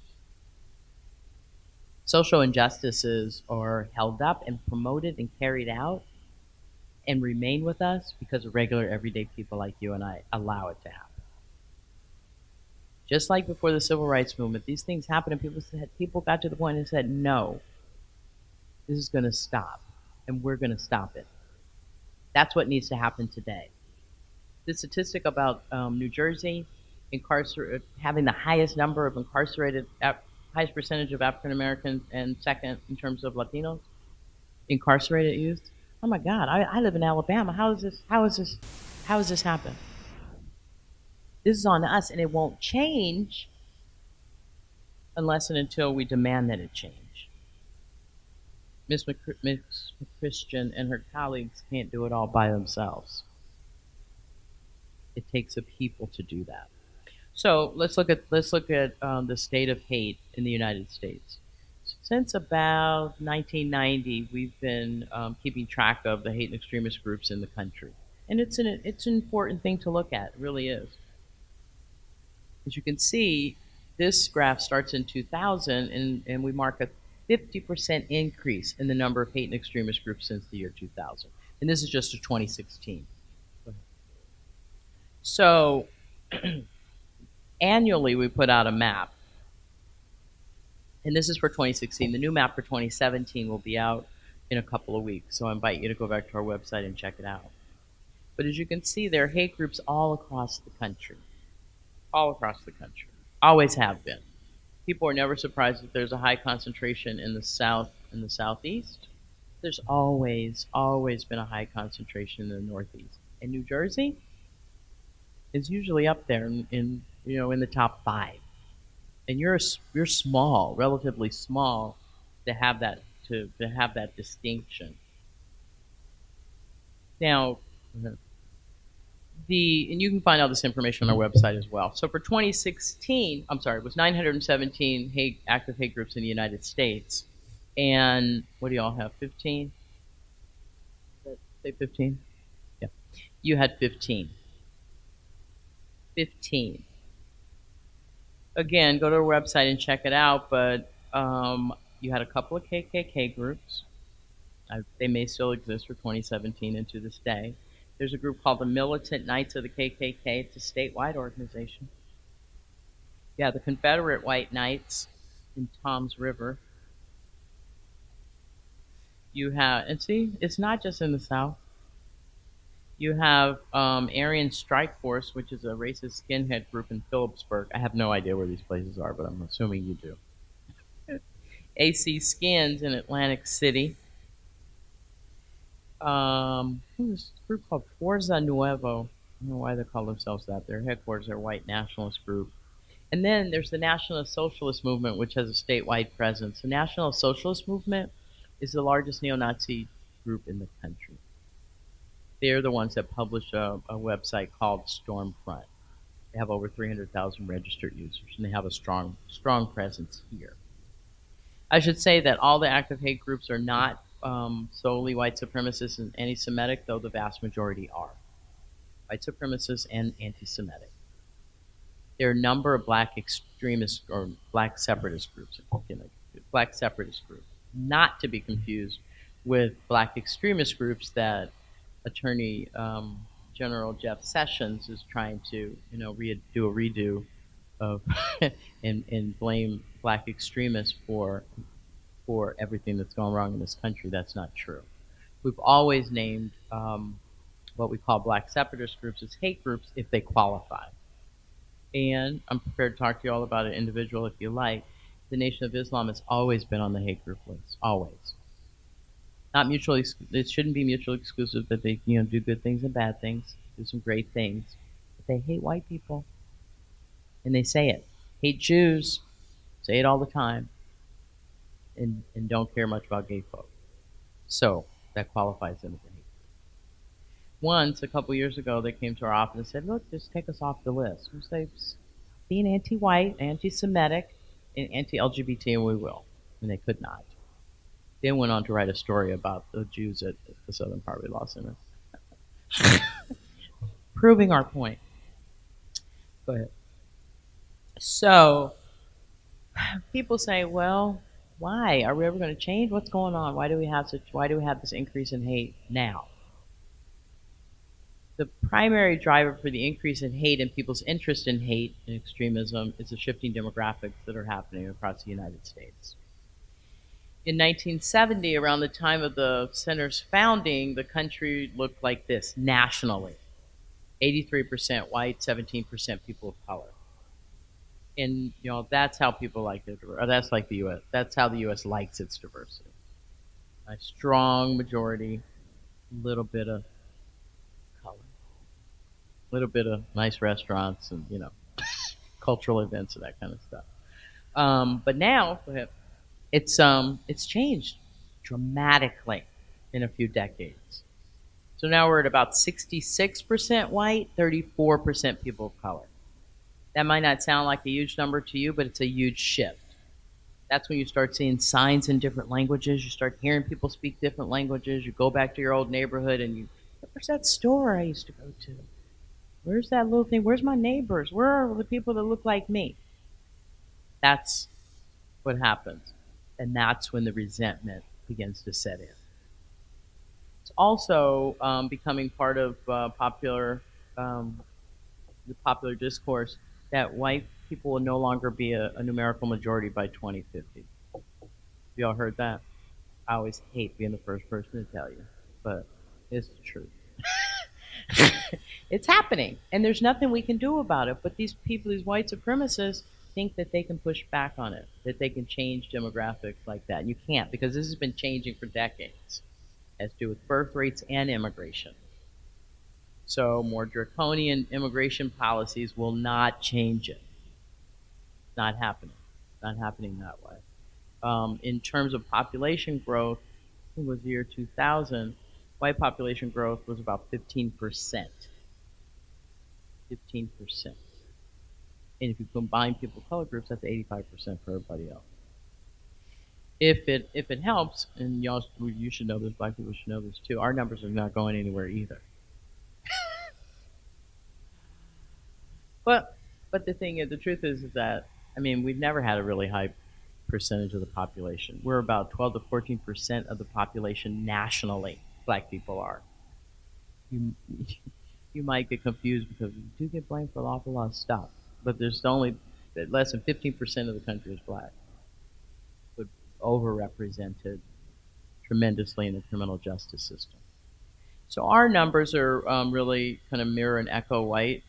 Social injustices are held up and promoted and carried out and remain with us because of regular, everyday people like you and I allow it to happen. Just like before the civil rights movement, these things happened and people got to the point and said, no, this is going to stop, and we're going to stop it. That's what needs to happen today. The statistic about New Jersey having the highest number of incarcerated, highest percentage of African Americans, and second in terms of Latinos, incarcerated youth. Oh my God, I live in Alabama. How is this happen? This is on us, and it won't change unless and until we demand that it change. Ms. McChristian and her colleagues can't do it all by themselves. It takes a people to do that. So let's look at the state of hate in the United States. Since about 1990, we've been keeping track of the hate and extremist groups in the country, and it's an important thing to look at. It really is. As you can see, this graph starts in 2000, and we mark a 50% increase in the number of hate and extremist groups since the year 2000. And this is just to 2016. So annually, we put out a map. And this is for 2016. The new map for 2017 will be out in a couple of weeks. So I invite you to go back to our website and check it out. But as you can see, there are hate groups all across the country. All across the country. Always have been. People are never surprised that there's a high concentration in the South and the Southeast. There's always been a high concentration in the Northeast. And New Jersey is usually up there in the top 5. And you're small, relatively small, to have that distinction. Now, and you can find all this information on our website as well. So for 2016, it was 917 active hate groups in the United States. And what do y'all have, 15? Say 15? Yeah. You had 15. 15. Again, go to our website and check it out, but you had a couple of KKK groups. They may still exist for 2017 and to this day. There's a group called the Militant Knights of the KKK. It's a statewide organization. Yeah, the Confederate White Knights in Toms River. You have, and see, it's not just in the South. You have Aryan Strike Force, which is a racist skinhead group in Phillipsburg. I have no idea where these places are, but I'm assuming you do. AC Skins in Atlantic City. There's a group called Forza Nuevo. I don't know why they call themselves that. Their headquarters are a white nationalist group. And then there's the National Socialist Movement, which has a statewide presence. The National Socialist Movement is the largest neo-Nazi group in the country. They're the ones that publish a website called Stormfront. They have over 300,000 registered users, and they have a strong presence here. I should say that all the active hate groups are not solely white supremacists and anti-Semitic, though the vast majority are. White supremacists and anti-Semitic. There are a number of black extremist or black separatist groups. Black separatist groups, not to be confused with black extremist groups that Attorney General Jeff Sessions is trying to, do a redo of and blame black extremists for for everything that's gone wrong in this country. That's not true. We've always named what we call black separatist groups as hate groups if they qualify. And I'm prepared to talk to you all about an individual if you like. The Nation of Islam has always been on the hate group list, always. Not mutually, it shouldn't be mutually exclusive that they, do good things and bad things, do some great things. But they hate white people, and they say it. Hate Jews, say it all the time, and don't care much about gay folk. So that qualifies them as a hate. Once, a couple years ago, they came to our office and said, "Look, just take us off the list. We say being anti-white, anti-Semitic, and anti-LGBT, and we will." And they could not. Then went on to write a story about the Jews at the Southern Poverty Law Center. Proving our point. Go ahead. So, people say, well, why? Are we ever going to change? What's going on? Why do we have this increase in hate now? The primary driver for the increase in hate and people's interest in hate and extremism is the shifting demographics that are happening across the United States. In 1970, around the time of the center's founding, the country looked like this nationally. 83% white, 17% people of color. And that's how people like it, or that's like the U.S. That's how the U.S. likes its diversity. A strong majority, a little bit of color, a little bit of nice restaurants, and cultural events and that kind of stuff. But now, go ahead. It's changed dramatically in a few decades. So now we're at about 66% white, 34% people of color. That might not sound like a huge number to you, but it's a huge shift. That's when you start seeing signs in different languages. You start hearing people speak different languages. You go back to your old neighborhood and where's that store I used to go to? Where's that little thing? Where's my neighbors? Where are the people that look like me? That's what happens. And that's when the resentment begins to set in. It's also becoming part of the popular discourse that white people will no longer be a numerical majority by 2050. You all heard that? I always hate being the first person to tell you, but it's the truth. It's happening, and there's nothing we can do about it. But these people, these white supremacists, think that they can push back on it, that they can change demographics like that. And you can't, because this has been changing for decades. It has to do with birth rates and immigration. So more draconian immigration policies will not change it. Not happening. Not happening that way. In terms of population growth, I think it was the year 2000, white population growth was about 15%. 15%. And if you combine people of color groups, that's 85% for everybody else. If it helps, and you should know this, black people should know this too, our numbers are not going anywhere either. But the thing is, the truth is that, we've never had a really high percentage of the population. We're about 12 to 14% of the population nationally, black people are. You might get confused because we do get blamed for an awful lot of stuff. But there's only less than 15% of the country is black, but overrepresented tremendously in the criminal justice system. So our numbers are really kind of mirror and echo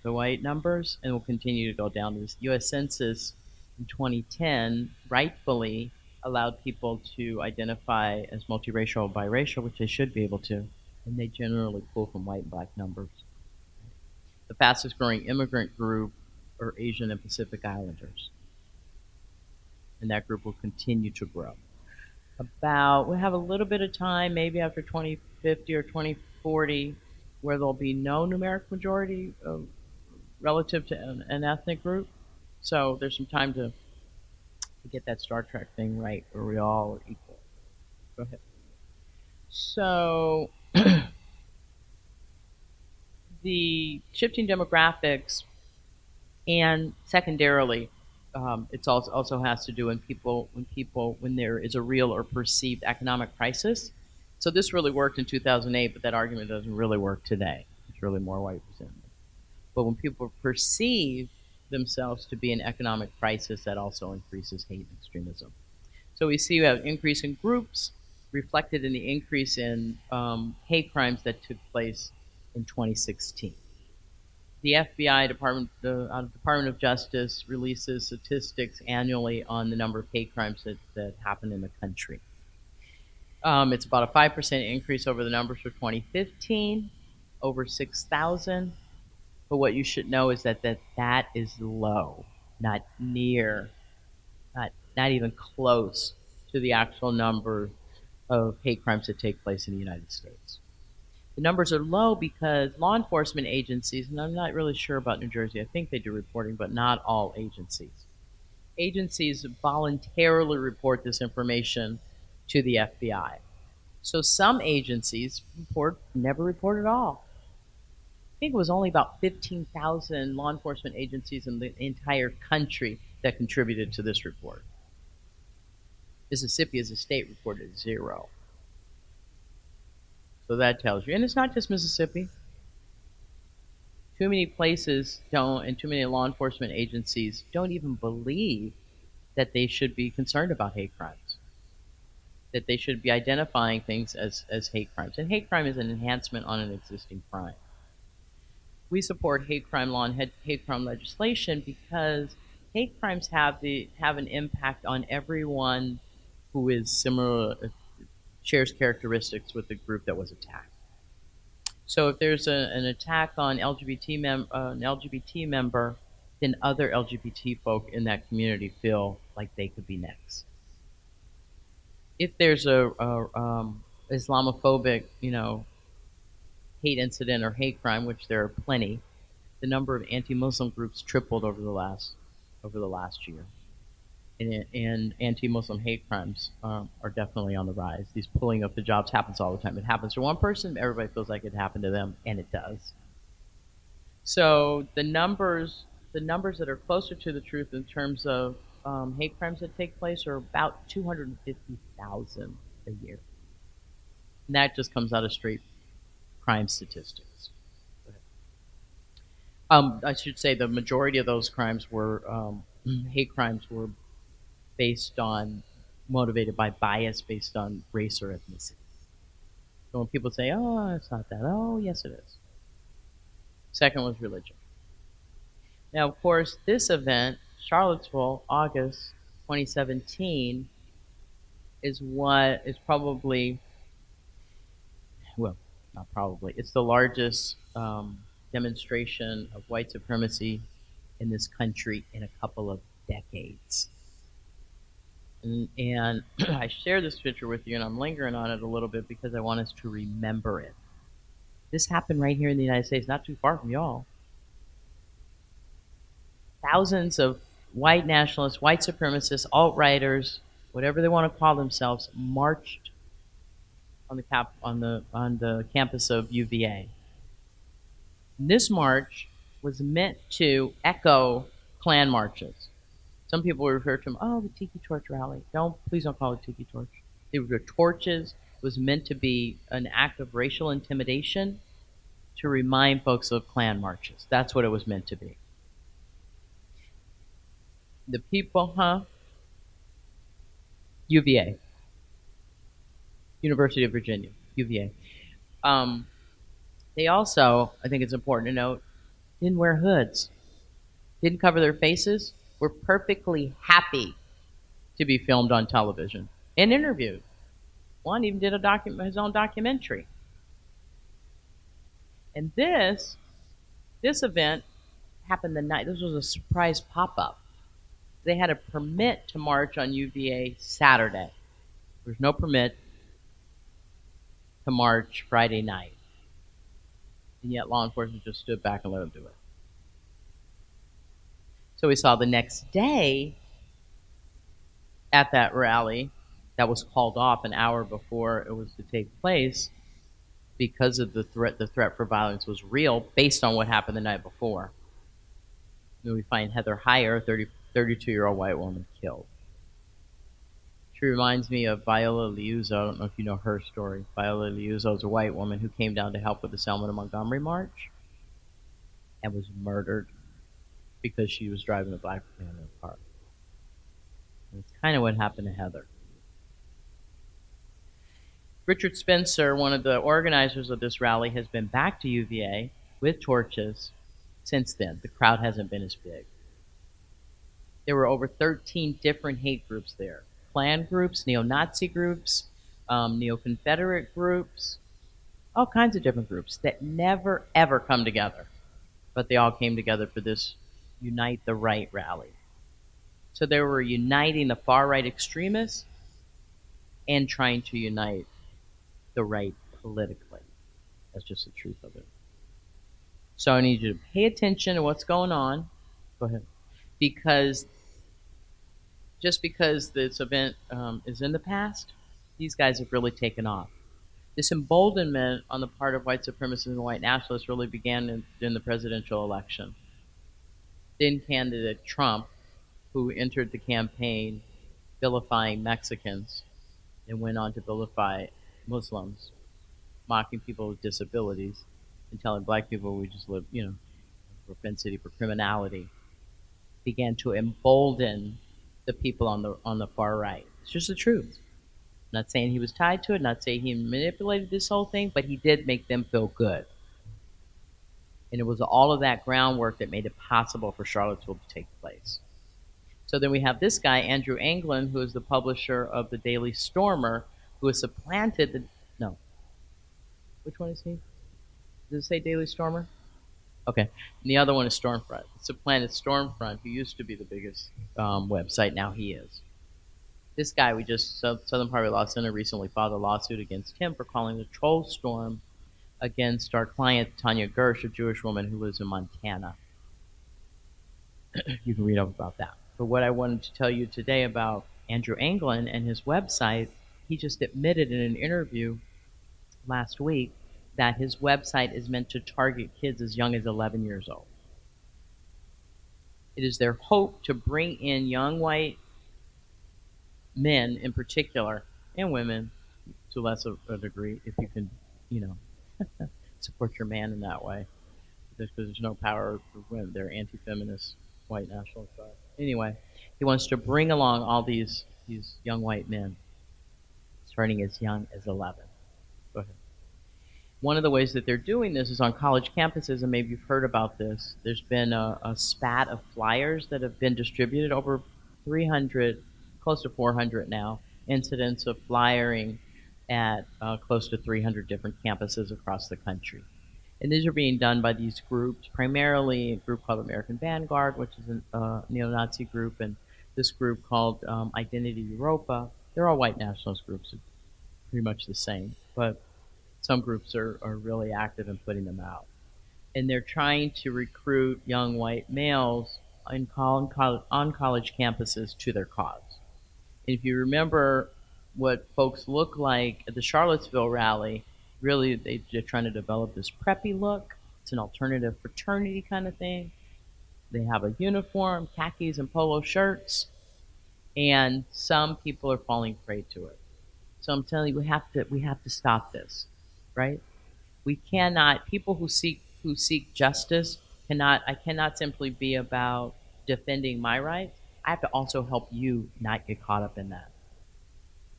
the white numbers, and will continue to go down. The U.S. Census in 2010 rightfully allowed people to identify as multiracial or biracial, which they should be able to, and they generally pull from white and black numbers. The fastest growing immigrant group are Asian and Pacific Islanders. And that group will continue to grow. We have a little bit of time, maybe after 2050 or 2040, where there'll be no numeric majority relative to an ethnic group. So there's some time to get that Star Trek thing right, where we all are equal. Go ahead. So the shifting demographics, and secondarily, it also has to do when there is a real or perceived economic crisis. So this really worked in 2008, but that argument doesn't really work today. It's really more white resentment. But when people perceive themselves to be in economic crisis, that also increases hate and extremism. So we see an increase in groups reflected in the increase in hate crimes that took place in 2016. The FBI, Department of Justice, releases statistics annually on the number of hate crimes that happen in the country. It's about a 5% increase over the numbers for 2015, over 6,000. But what you should know is that is low, not near, not even close to the actual number of hate crimes that take place in the United States. The numbers are low because law enforcement agencies, and I'm not really sure about New Jersey, I think they do reporting, but not all agencies. Agencies voluntarily report this information to the FBI. So some agencies never report at all. I think it was only about 15,000 law enforcement agencies in the entire country that contributed to this report. Mississippi as a state reported 0. So that tells you. And it's not just Mississippi. Too many places don't, and too many law enforcement agencies don't even believe that they should be concerned about hate crimes, that they should be identifying things as hate crimes. And hate crime is an enhancement on an existing crime. We support hate crime law and hate crime legislation because hate crimes have an impact on everyone who is similar, shares characteristics with the group that was attacked. So if there's an attack on an LGBT member, then other LGBT folk in that community feel like they could be next. If there's a Islamophobic, hate incident or hate crime, which there are plenty, the number of anti-Muslim groups tripled over the last year. And anti-Muslim hate crimes are definitely on the rise. These pulling up the jobs happens all the time. It happens to one person, everybody feels like it happened to them, and it does. So the numbers that are closer to the truth in terms of hate crimes that take place are about 250,000 a year. And that just comes out of straight crime statistics. I should say the majority of those crimes were hate crimes were motivated by bias based on race or ethnicity. So when people say, "Oh, it's not that," oh, yes, it is. Second was religion. Now, of course, this event, Charlottesville, August 2017, is probably, well, not probably, it's the largest demonstration of white supremacy in this country in a couple of decades. And I share this picture with you, and I'm lingering on it a little bit because I want us to remember it. This happened right here in the United States, not too far from y'all. Thousands of white nationalists, white supremacists, alt-righters, whatever they want to call themselves, marched on the campus of UVA. And this march was meant to echo Klan marches. Some people refer to them, the Tiki Torch rally. Please don't call it Tiki Torch. They were torches. It was meant to be an act of racial intimidation to remind folks of Klan marches. That's what it was meant to be. The people, UVA, University of Virginia, UVA. They also, I think it's important to note, didn't wear hoods, didn't cover their faces, were perfectly happy to be filmed on television and interviewed. One even did his own documentary. And this event happened the night. This was a surprise pop-up. They had a permit to march on UVA Saturday. There's no permit to march Friday night. And yet law enforcement just stood back and let them do it. So we saw the next day at that rally that was called off an hour before it was to take place because of the threat for violence was real based on what happened the night before. And we find Heather Heyer, 32-year-old white woman, killed. She reminds me of Viola Liuzzo. I don't know if you know her story. Viola Liuzzo is a white woman who came down to help with the Selma to Montgomery march and was murdered because she was driving a black man in a car. And it's kind of what happened to Heather. Richard Spencer, one of the organizers of this rally, has been back to UVA with torches since then. The crowd hasn't been as big. There were over 13 different hate groups there. Klan groups, neo-Nazi groups, neo-Confederate groups, all kinds of different groups that never, ever come together. But they all came together for this Unite the Right rally. So they were uniting the far-right extremists and trying to unite the right politically. That's just the truth of it. So I need you to pay attention to what's going on. Go ahead. Because just because this event is in the past, these guys have really taken off. This emboldenment on the part of white supremacists and white nationalists really began in the presidential election. Then candidate Trump, who entered the campaign vilifying Mexicans and went on to vilify Muslims, mocking people with disabilities, and telling black people we just live, propensity for criminality, began to embolden the people on the far right. It's just the truth. Not saying he was tied to it, not saying he manipulated this whole thing, but he did make them feel good. And it was all of that groundwork that made it possible for Charlottesville to take place. So then we have this guy, Andrew Anglin, who is the publisher of the Daily Stormer, who has supplanted the... No. Which one is he? Does it say Daily Stormer? Okay. And the other one is Stormfront. It supplanted Stormfront, who used to be the biggest website. Now he is. This guy, Southern Poverty Law Center recently filed a lawsuit against him for calling the troll storm against our client, Tanya Gersh, a Jewish woman who lives in Montana. You can read up about that. But what I wanted to tell you today about Andrew Anglin and his website, he just admitted in an interview last week that his website is meant to target kids as young as 11 years old. It is their hope to bring in young white men in particular, and women to less of a degree, if you can, support your man in that way. Because there's no power for women. They're anti-feminist white nationalists. Anyway, he wants to bring along all these young white men, starting as young as 11. Go ahead. One of the ways that they're doing this is on college campuses, and maybe you've heard about this. There's been a spat of flyers that have been distributed, over 300, close to 400 now, incidents of flyering at close to 300 different campuses across the country. And these are being done by these groups, primarily a group called American Vanguard, which is a neo-Nazi group, and this group called Identity Europa. They're all white nationalist groups, pretty much the same, but some groups are really active in putting them out. And they're trying to recruit young white males on college campuses to their cause. And if you remember what folks look like at the Charlottesville rally, really they're trying to develop this preppy look. It's an alternative fraternity kind of thing. They have a uniform, khakis and polo shirts, and some people are falling prey to it. So I'm telling you, we have to stop this, right? We cannot. People who seek justice I cannot simply be about defending my rights. I have to also help you not get caught up in that.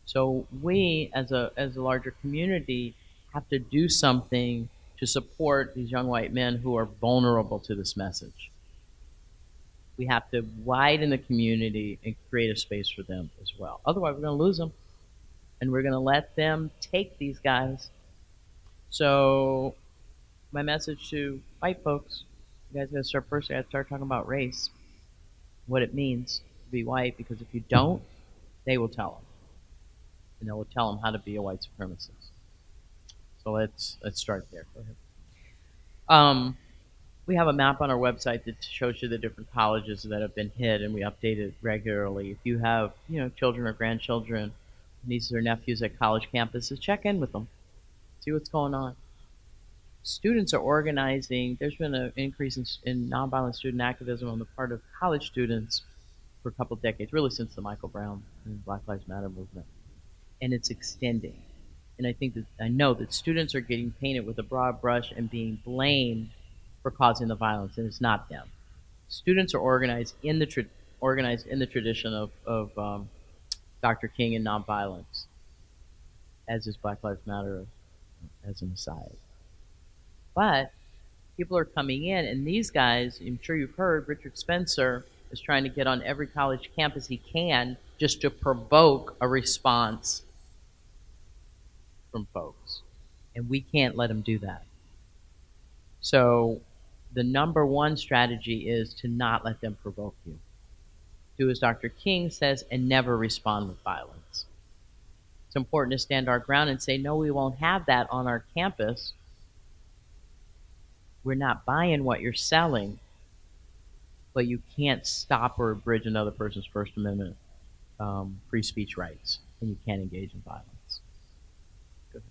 So we, as a larger community, have to do something to support these young white men who are vulnerable to this message. We have to widen the community and create a space for them as well. Otherwise, we're going to lose them, and we're going to let them take these guys. So my message to white folks, you guys got to start first. You got to start talking about race, what it means to be white, because if you don't, they will tell them. And they will tell them how to be a white supremacist. So let's start there. Go ahead. We have a map on our website that shows you the different colleges that have been hit, and we update it regularly. If you have, children or grandchildren, nieces or nephews at college campuses, check in with them. See what's going on. Students are organizing. There's been an increase in nonviolent student activism on the part of college students for a couple decades, really since the Michael Brown and Black Lives Matter movement. And it's extending. And I know that students are getting painted with a broad brush and being blamed for causing the violence, and it's not them. Students are organized in the tradition of Dr. King and nonviolence. as is Black Lives Matter as an aside. But people are coming in, and these guys, I'm sure you've heard, Richard Spencer is trying to get on every college campus he can just to provoke a response from folks. And we can't let him do that. So the number one strategy is to not let them provoke you. Do as Dr. King says and never respond with violence. It's important to stand our ground and say, no, we won't have that on our campus. We're not buying what you're selling, but you can't stop or abridge another person's First Amendment free speech rights, and you can't engage in violence. Good.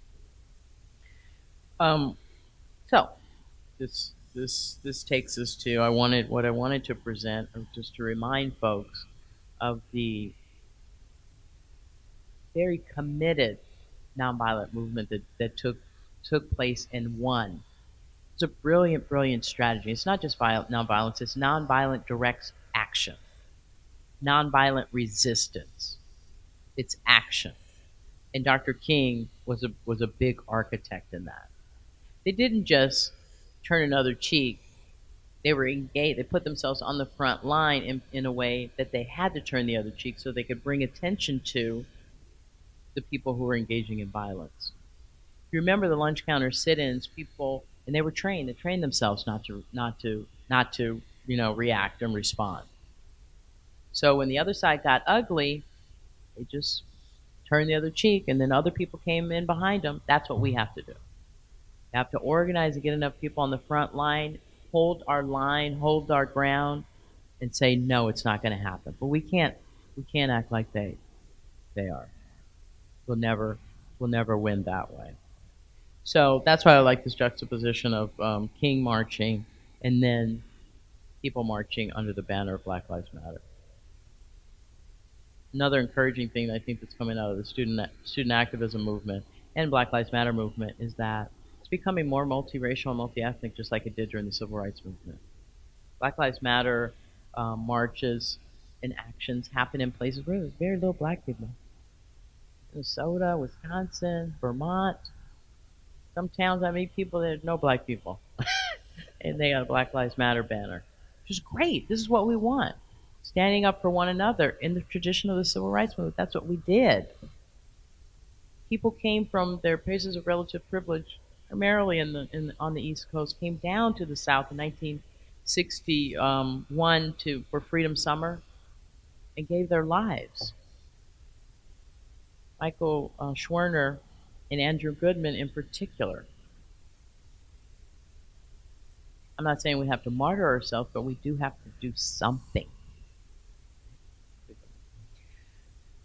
So this takes us to what I wanted to present, just to remind folks of the very committed nonviolent movement that took place and won. It's a brilliant, brilliant strategy. It's not just nonviolence, it's nonviolent direct action, nonviolent resistance. It's action. And Dr. King was a big architect in that. They didn't just turn another cheek. They were engaged. They put themselves on the front line in a way that they had to turn the other cheek so they could bring attention to the people who were engaging in violence. If you remember the lunch counter sit-ins, people, and they were trained. They trained themselves not to react and respond. So when the other side got ugly, they just turned the other cheek, and then other people came in behind them. That's what we have to do. We have to organize and get enough people on the front line, hold our line, hold our ground, and say, no, it's not going to happen. But we can't act like they are. We'll never win that way. So that's why I like this juxtaposition of King marching and then people marching under the banner of Black Lives Matter. Another encouraging thing that I think that's coming out of the student activism movement and Black Lives Matter movement is that it's becoming more multiracial and multi-ethnic, just like it did during the Civil Rights Movement. Black Lives Matter marches and actions happen in places where there's very little black people. Minnesota, Wisconsin, Vermont. Some towns I meet people, there's no black people. And they got a Black Lives Matter banner, which is great. This is what we want. Standing up for one another in the tradition of the Civil Rights Movement. That's what we did. People came from their places of relative privilege, primarily on the East Coast, came down to the South in 1961 for Freedom Summer and gave their lives. Michael Schwerner and Andrew Goodman in particular. I'm not saying we have to martyr ourselves, but we do have to do something.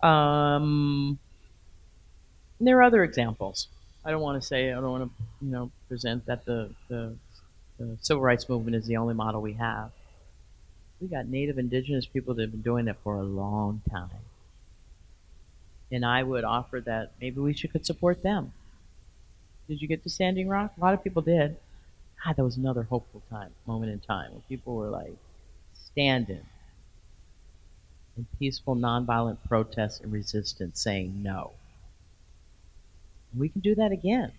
There are other examples. I don't want to present that the civil rights movement is the only model we have. We got Native Indigenous people that have been doing it for a long time. And I would offer that maybe we could support them. Did you get to Standing Rock? A lot of people did. God, that was another hopeful moment in time when people were like standing in peaceful, nonviolent protest and resistance, saying no. We can do that again.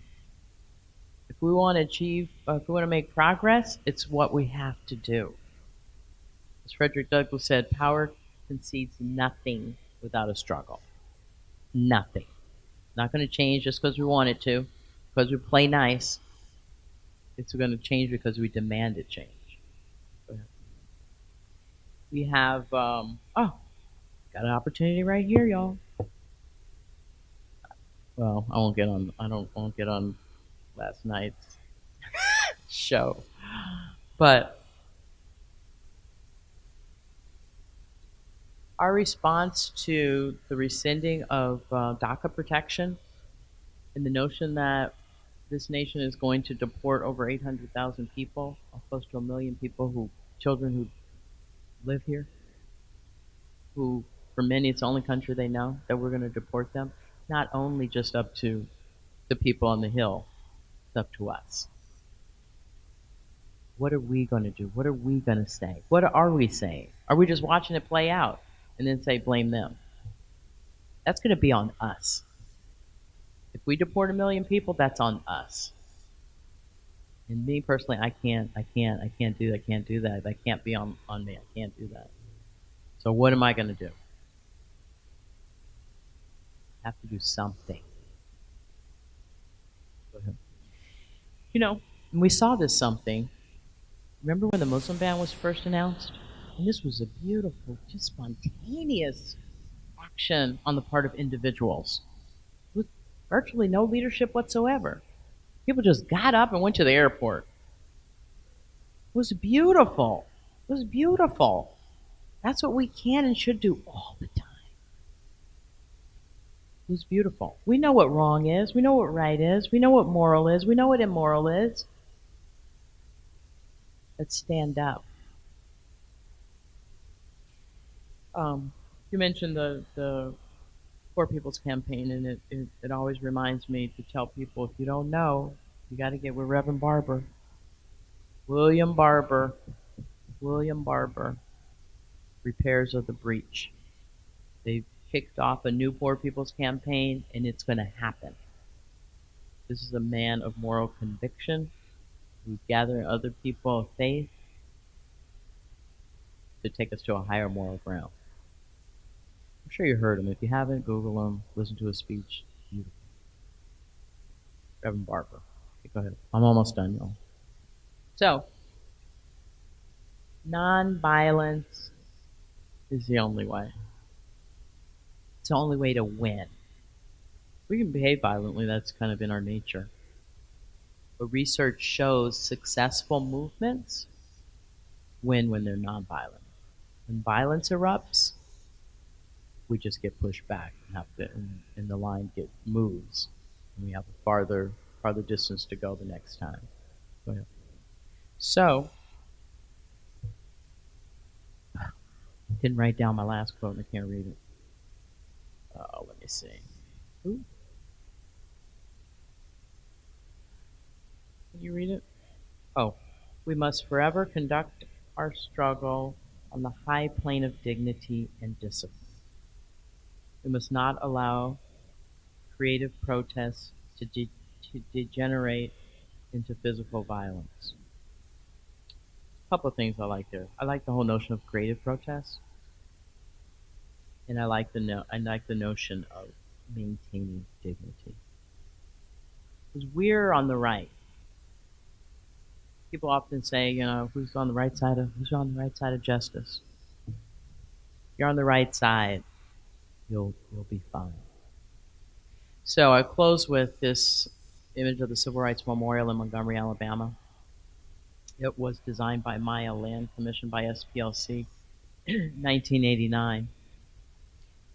If we want to achieve, if we want to make progress, it's what we have to do. As Frederick Douglass said, power concedes nothing without a struggle. Nothing. Not going to change just because we want it to, because we play nice. It's going to change because we demand it change. We have, got an opportunity right here, y'all. Well, I won't get on last night's show, but our response to the rescinding of DACA protection and the notion that this nation is going to deport over 800,000 people, or close to 1 million people, children who live here, who for many it's the only country they know, that we're going to deport them, not only just up to the people on the Hill, it's up to us. What are we going to do? What are we going to say? What are we saying? Are we just watching it play out and then say blame them? That's going to be on us. If we deport 1 million people, that's on us. And me personally, I can't do that, can't do that. That can't be on me. I can't do that. So what am I going to do? I have to do something. Go ahead. You know, we saw this something. Remember when the Muslim ban was first announced? And this was a beautiful, just spontaneous action on the part of individuals with virtually no leadership whatsoever. People just got up and went to the airport. It was beautiful. It was beautiful. That's what we can and should do all the time. It was beautiful. We know what wrong is. We know what right is. We know what moral is. We know what immoral is. Let's stand up. You mentioned the Poor People's Campaign, and it always reminds me to tell people, if you don't know, you got to get with Reverend Barber. William Barber, Repairs of the Breach. They've kicked off a new Poor People's Campaign, and it's going to happen. This is a man of moral conviction who's gathering other people of faith to take us to a higher moral ground. I'm sure you heard him. If you haven't, Google him, listen to his speech. Beautiful. Reverend Barber. Okay, go ahead. I'm almost done, y'all. So, nonviolence is the only way. It's the only way to win. We can behave violently, that's kind of in our nature. But research shows successful movements win when they're nonviolent. When violence erupts, we just get pushed back and the line moves. And we have a farther distance to go the next time. Go ahead. So, didn't write down my last quote and I can't read it. Let me see. Ooh. Can you read it? Oh, we must forever conduct our struggle on the high plane of dignity and discipline. We must not allow creative protests to degenerate into physical violence. A couple of things I like there. I like the whole notion of creative protest, and I like the notion of maintaining dignity. Because we're on the right. People often say, who's on the right side of justice? If you're on the right side, you'll be fine. So I close with this image of the Civil Rights Memorial in Montgomery, Alabama. It was designed by Maya Land, commissioned by SPLC, 1989.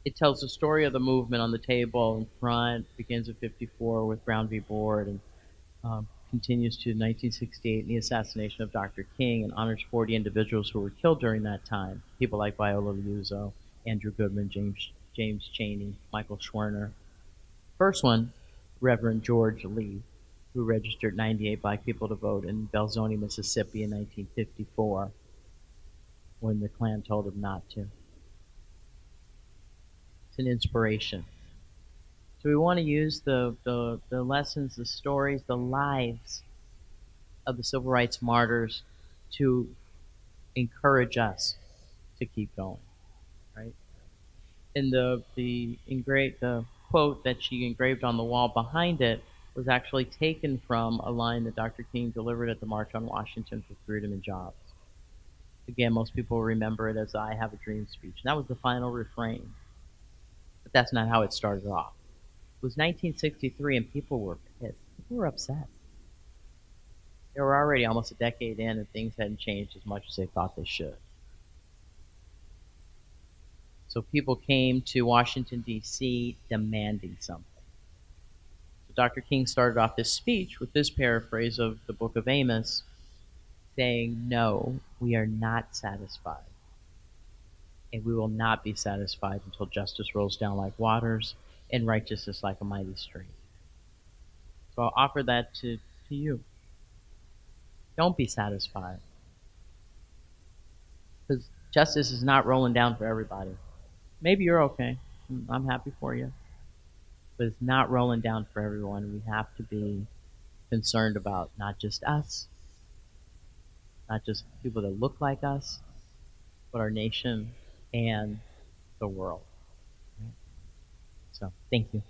It tells the story of the movement on the table in front, begins at 54 with Brown v. Board, and continues to 1968 and the assassination of Dr. King, and honors 40 individuals who were killed during that time. People like Viola Liuzzo, Andrew Goodman, James Chaney, Michael Schwerner. First one, Reverend George Lee, who registered 98 black people to vote in Belzoni, Mississippi in 1954, when the Klan told him not to. It's an inspiration. So we want to use the lessons, the stories, the lives of the civil rights martyrs to encourage us to keep going, right? And the quote that she engraved on the wall behind it was actually taken from a line that Dr. King delivered at the March on Washington for Freedom and Jobs. Again, most people remember it as "I Have a Dream" speech. And that was the final refrain. But that's not how it started off. It was 1963 and people were pissed. People were upset. They were already almost a decade in and things hadn't changed as much as they thought they should. So people came to Washington, D.C. demanding something. So Dr. King started off this speech with this paraphrase of the book of Amos, saying, "No, we are not satisfied. And we will not be satisfied until justice rolls down like waters and righteousness like a mighty stream." So I'll offer that to you. Don't be satisfied. Because justice is not rolling down for everybody. Maybe you're okay. I'm happy for you. but it's not rolling down for everyone. We have to be concerned about not just us, not just people that look like us, but our nation and the world. Right? So, thank you.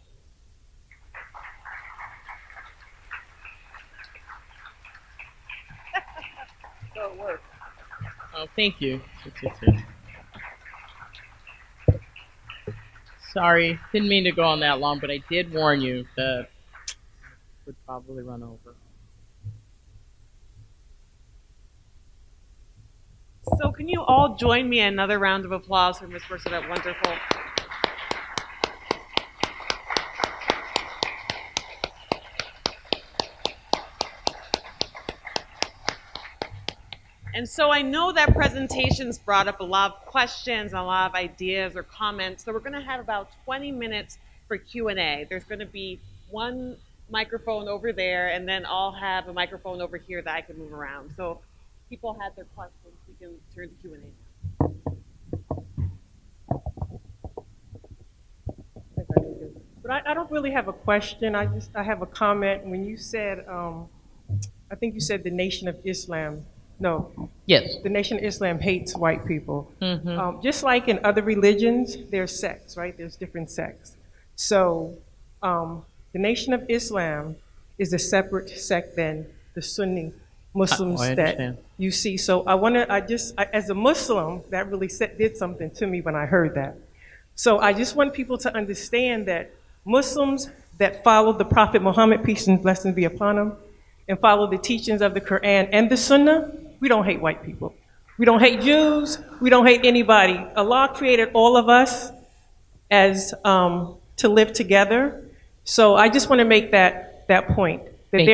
So it works. Oh, thank you. Sorry, didn't mean to go on that long, but I did warn you that would probably run over. So can you all join me in another round of applause for Ms. Brooks for that wonderful? And so I know that presentations brought up a lot of questions, a lot of ideas or comments. So we're going to have about 20 minutes for Q&A. There's going to be one microphone over there, and then I'll have a microphone over here that I can move around. So if people have their questions, we can turn to Q&A. But I don't really have a question. I have a comment. When you said, I think you said the Nation of Islam. No. Yes. The Nation of Islam hates white people. Mm-hmm. Just like in other religions, there's sects, right? There's different sects. So the Nation of Islam is a separate sect than the Sunni Muslims that you see. So as a Muslim, that really did something to me when I heard that. So I just want people to understand that Muslims that follow the Prophet Muhammad, peace and blessings be upon him, and follow the teachings of the Quran and the Sunnah, we don't hate white people. We don't hate Jews. We don't hate anybody. Allah created all of us as to live together. So I just want to make that point. That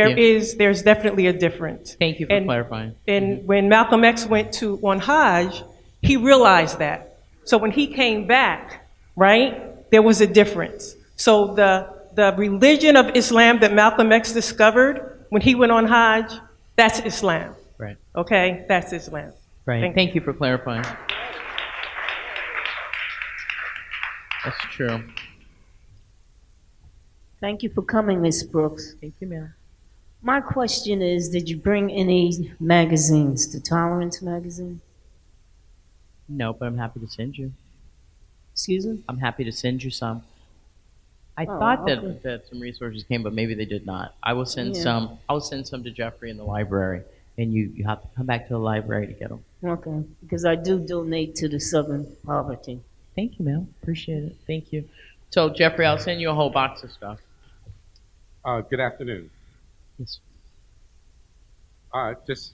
there's definitely a difference. Thank you for clarifying. And when Malcolm X went on Hajj, he realized that. So when he came back, right, there was a difference. So the religion of Islam that Malcolm X discovered when he went on Hajj, that's Islam. Right. Okay, that's Islam. Right. Thank you for clarifying. That's true. Thank you for coming, Ms. Brooks. Thank you, ma'am. My question is, did you bring any magazines, the Tolerance magazine? No, but I'm happy to send you. Excuse me? I'm happy to send you some. I thought that some resources came, but maybe they did not. I will send some. I will send some to Jeffrey in the library, and you have to come back to the library to get them. Okay, because I do donate to the Southern Poverty. Thank you, ma'am. Appreciate it. Thank you. So, Jeffrey, I'll send you a whole box of stuff. Good afternoon. Yes. Just.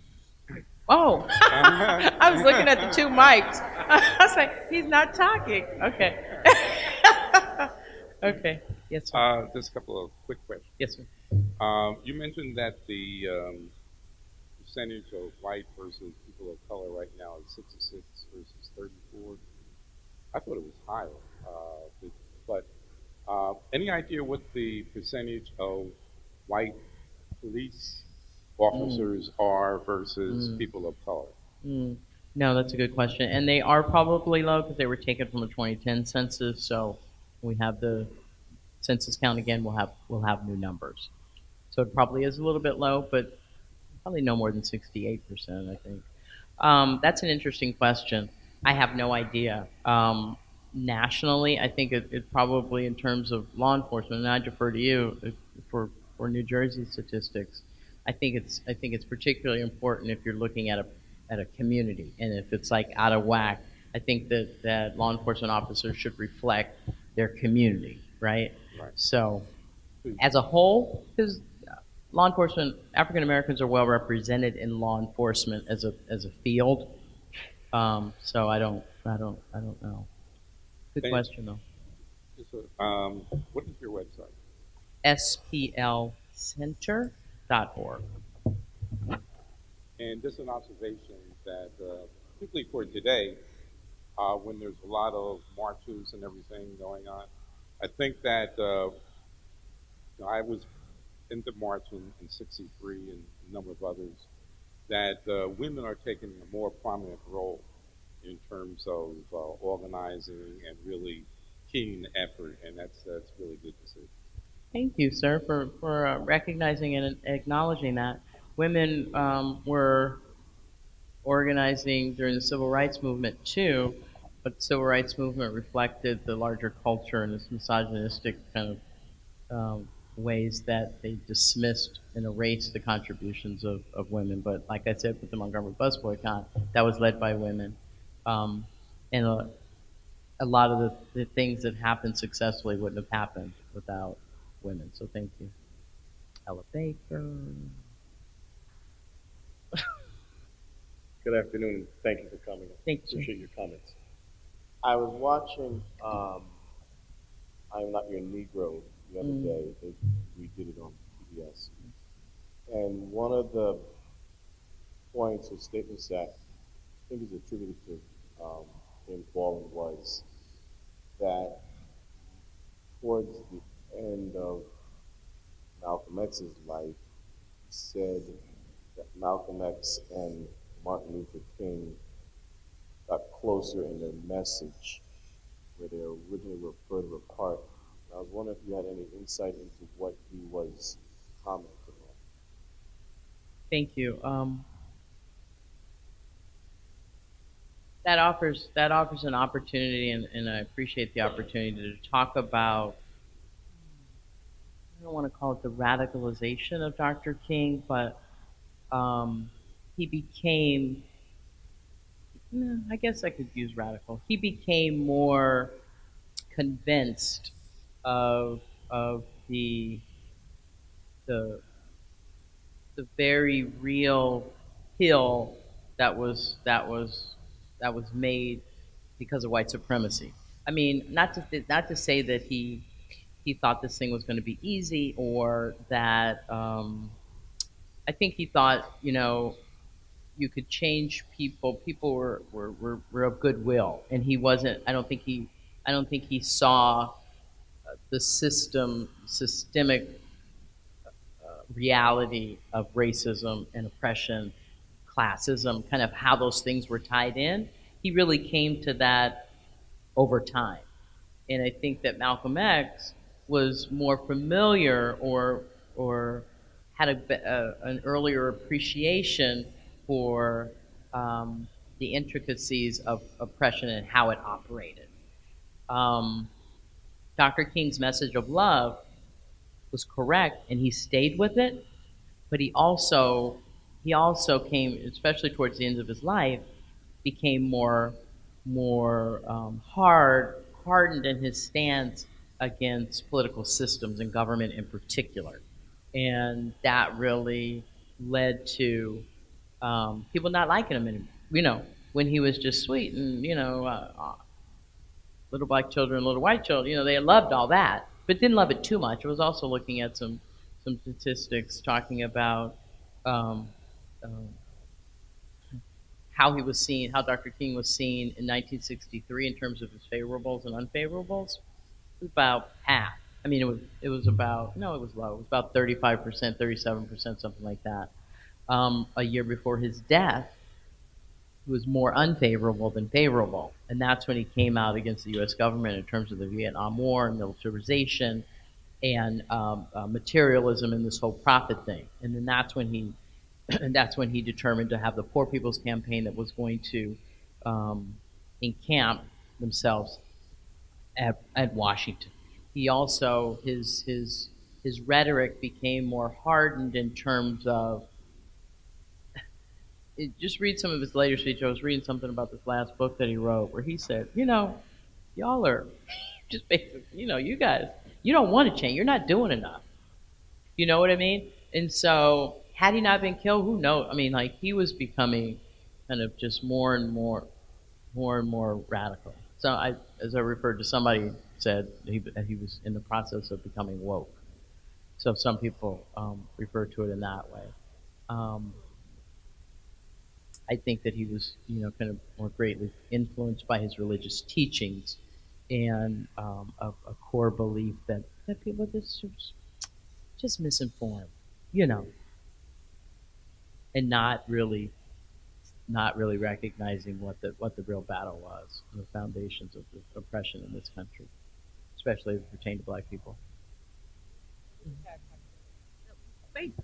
Oh, I was looking at the two mics. I was like, he's not talking. Okay. Okay. Yes, sir. Just a couple of quick questions. Yes, sir. You mentioned that the percentage of white versus people of color right now is 66 versus 34. I thought it was higher. But any idea what the percentage of white police officers are versus people of color? No, that's a good question. And they are probably low because they were taken from a 2010 census. So when we have the census count again, we'll have new numbers. So it probably is a little bit low, but probably no more than 68%, I think. That's an interesting question. I have no idea. Nationally, I think it probably, in terms of law enforcement, and I defer to you for New Jersey statistics. I think it's particularly important if you're looking at a community, and if it's like out of whack. I think that law enforcement officers should reflect their community, right? So, as a whole, because law enforcement, African Americans are well represented in law enforcement as a field. So I don't know. Good question though. What is your website? SPLcenter.org. And just an observation that, particularly for today, when there's a lot of marches and everything going on, I think that I was in the march in '63 and a number of others, that women are taking a more prominent role in terms of organizing and really keying the effort, and that's really good to see. Thank you, sir, for recognizing and acknowledging that. Women were organizing during the civil rights movement too, but the civil rights movement reflected the larger culture and its misogynistic kind of ways that they dismissed and erased the contributions of women. But like I said, with the Montgomery Bus Boycott, that was led by women. Um, and a lot of the things that happened successfully wouldn't have happened without women. So thank you. Ella Baker. Good afternoon, and thank you for coming. Thank you. Appreciate your comments. I was watching I Am Not Your Negro the other day. We did it on PBS. And one of the points or statements that I think is attributed to James Baldwin was that towards the end of Malcolm X's life, he said that Malcolm X and Martin Luther King got closer in their message, where they originally were further apart. I was wondering if you had any insight into what he was commenting on. Thank you. That offers an opportunity, and I appreciate the opportunity to talk about. I don't want to call it the radicalization of Dr. King, but he became. I guess I could use radical. He became more convinced of the very real hill that was made because of white supremacy. I mean, not to say that he thought this thing was going to be easy, or that I think he thought, you could change people. People were of goodwill, and he wasn't. I don't think he saw the systemic reality of racism and oppression, classism, kind of how those things were tied in. He really came to that over time, and I think that Malcolm X was more familiar or had an earlier appreciation for the intricacies of oppression and how it operated. Dr. King's message of love was correct, and he stayed with it, but he also came, especially towards the end of his life, became more hardened in his stance against political systems and government in particular, and that really led to people not liking him anymore. When he was just sweet and little black children, little white children, they loved all that, but didn't love it too much. I was also looking at some statistics talking about how he was seen, how Dr. King was seen in 1963 in terms of his favorables and unfavorables. It was about half. I mean, it was about, no, it was low. It was about 35%, 37%, something like that. A year before his death, he was more unfavorable than favorable. And that's when he came out against the U.S. government in terms of the Vietnam War and militarization and materialism and this whole profit thing. And then that's when he determined to have the Poor People's Campaign that was going to encamp themselves at Washington. He also, his rhetoric became more hardened in terms of, just read some of his later speech. I was reading something about this last book that he wrote where he said, y'all are just basically, you guys, you don't want to change. You're not doing enough. You know what I mean? And so had he not been killed, who knows? I mean, like, he was becoming kind of just more and more radical. So as I referred to, somebody said he was in the process of becoming woke. So some people refer to it in that way. I think that he was, kind of more greatly influenced by his religious teachings and a core belief that people are just misinformed, and not really recognizing what the real battle was and the foundations of the oppression in this country, especially as it pertained to black people.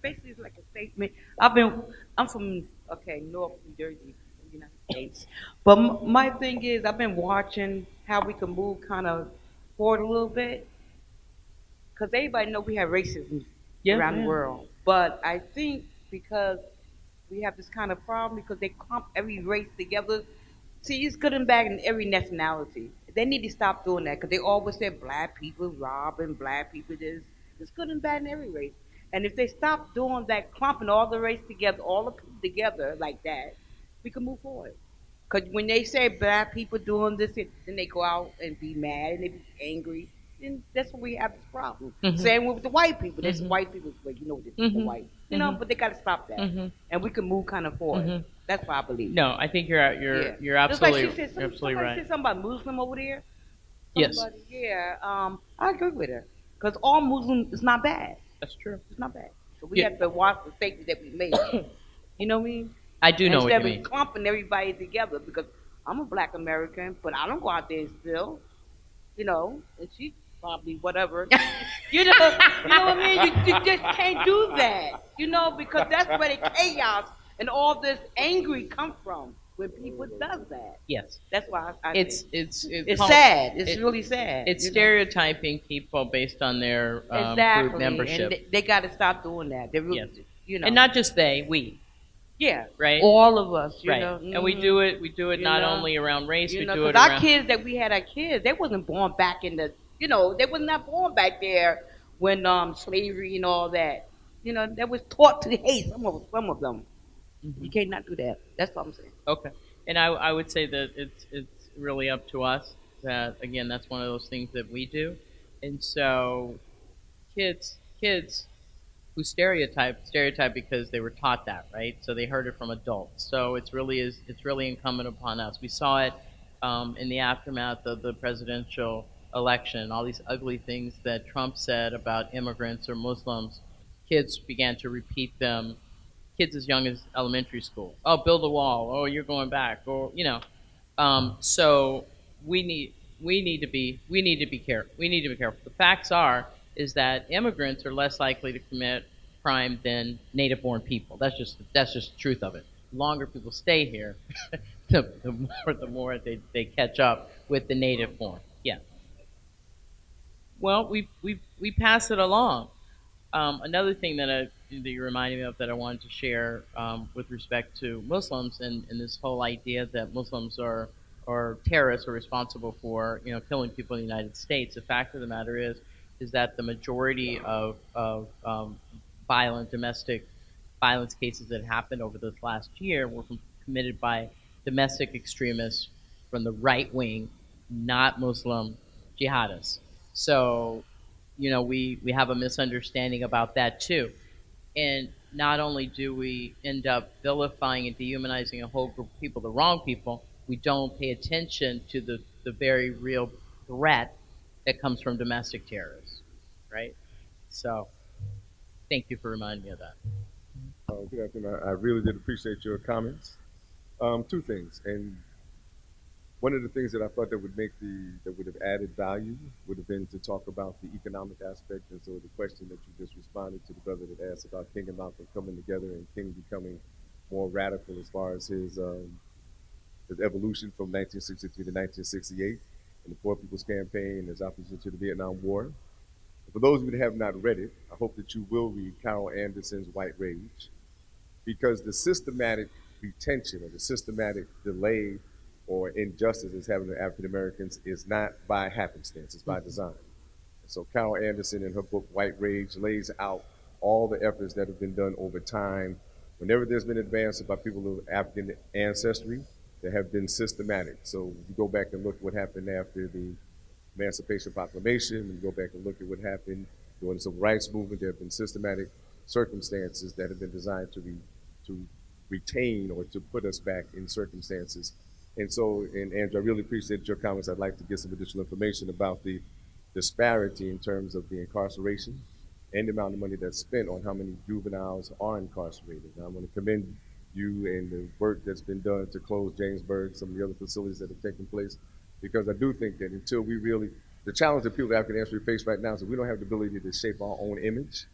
Basically, it's like a statement. I'm from, okay, North New Jersey, United States. But my thing is, I've been watching how we can move kind of forward a little bit. Because everybody know we have racism Yes, around the ma'am. world. But I think because we have this kind of problem, because they clump every race together. See, it's good and bad in every nationality. They need to stop doing that because they always say black people robbing, black people this. It's good and bad in every race. And if they stop doing that, clumping all the race together, all the people together like that, we can move forward. Because when they say black people doing this, then they go out and be mad and they be angry. And that's when we have this problem. Mhm. Same with the white people. There's Mhm. white people, but you know, the Mhm. white. You know, Mhm. but they got to stop that. Mhm. And we can move kind of forward. Mhm. That's what I believe. No, I think you're Yeah. you're Just like absolutely she said, you're absolutely somebody right. said something about Muslim over there. Yes, Somebody, yeah. I agree with her. Because all Muslim is not bad. that's true. It's not bad. So we Yeah. have to watch the statements that we make. You know what I mean? I do know what Instead you of mean. clumping everybody together, because I'm a black American, but I don't go out there and steal. You know, and she probably whatever. You know what I mean? You just can't do that. You know, because that's where the chaos and all this angry come from when people does that. Yes. That's why I It's think. it's It's sad. It's really sad. It's you know? stereotyping people based on their Exactly. group membership. And they got to stop doing that. They really, Yes. you know. And not just they, we, yeah, right? all of us, you right. know. And we do it. We do it You not know? only around race. You We know, do it because our around. kids that we had our kids, they wasn't born back in the, you know, they was not born back there when slavery and all that. You know, they was taught to hate some of them. Mhm. You can't not do that. That's what I'm saying. Okay. And I would say that it's really up to us. That again, that's one of those things that we do. And so, kids who stereotype because they were taught that, right? So they heard it from adults. So it's really incumbent upon us. We saw it in the aftermath of the presidential election, all these ugly things that Trump said about immigrants or Muslims. Kids began to repeat them. Kids as young as elementary school. Oh, build a wall. Oh, you're going back. Or you know. So we need we need to be careful. We need to be careful. The facts are is that immigrants are less likely to commit crime than native-born people. That's just the truth of it. The longer people stay here, the more they catch up with the native-born. Yeah. Well, we pass it along. Another thing that you reminded me of that I wanted to share with respect to Muslims and this whole idea that Muslims are terrorists are responsible for killing people in the United States. The fact of the matter is that the majority of violent domestic violence cases that happened over this last year were committed by domestic extremists from the right wing, not Muslim jihadists. So we have a misunderstanding about that too. And not only do we end up vilifying and dehumanizing a whole group of people, the wrong people, we don't pay attention to the very real threat that comes from domestic terrorists, right? So thank you for reminding me of that. Good afternoon. I really did appreciate your comments. Two things, and one of the things that I thought that would have added value would have been to talk about the economic aspect. And so the question that you just responded to the brother that asked about King and Malcolm coming together and King becoming more radical as far as his evolution from 1963 to 1968 and the Poor People's Campaign, his opposition to the Vietnam War. For those of you that have not read it, I hope that you will read Carol Anderson's White Rage, because the systematic retention or the systematic delay or injustice that's happening to African Americans is not by happenstance, it's by design. And so Carol Anderson in her book White Rage lays out all the efforts that have been done over time. Whenever there's been advances by people of African ancestry, they have been systematic. So if you go back and look at what happened after the Emancipation Proclamation, and you go back and look at what happened during the Civil Rights Movement, there have been systematic circumstances that have been designed to retain or to put us back in circumstances. And so, and Andrew, I really appreciate your comments. I'd like to get some additional information about the disparity in terms of the incarceration and the amount of money that's spent on how many juveniles are incarcerated. Now, I want to commend you and the work that's been done to close Jamesburg, some of the other facilities that have taken place, because I do think that until we really the challenge that people with African ancestry face right now is that we don't have the ability to shape our own image.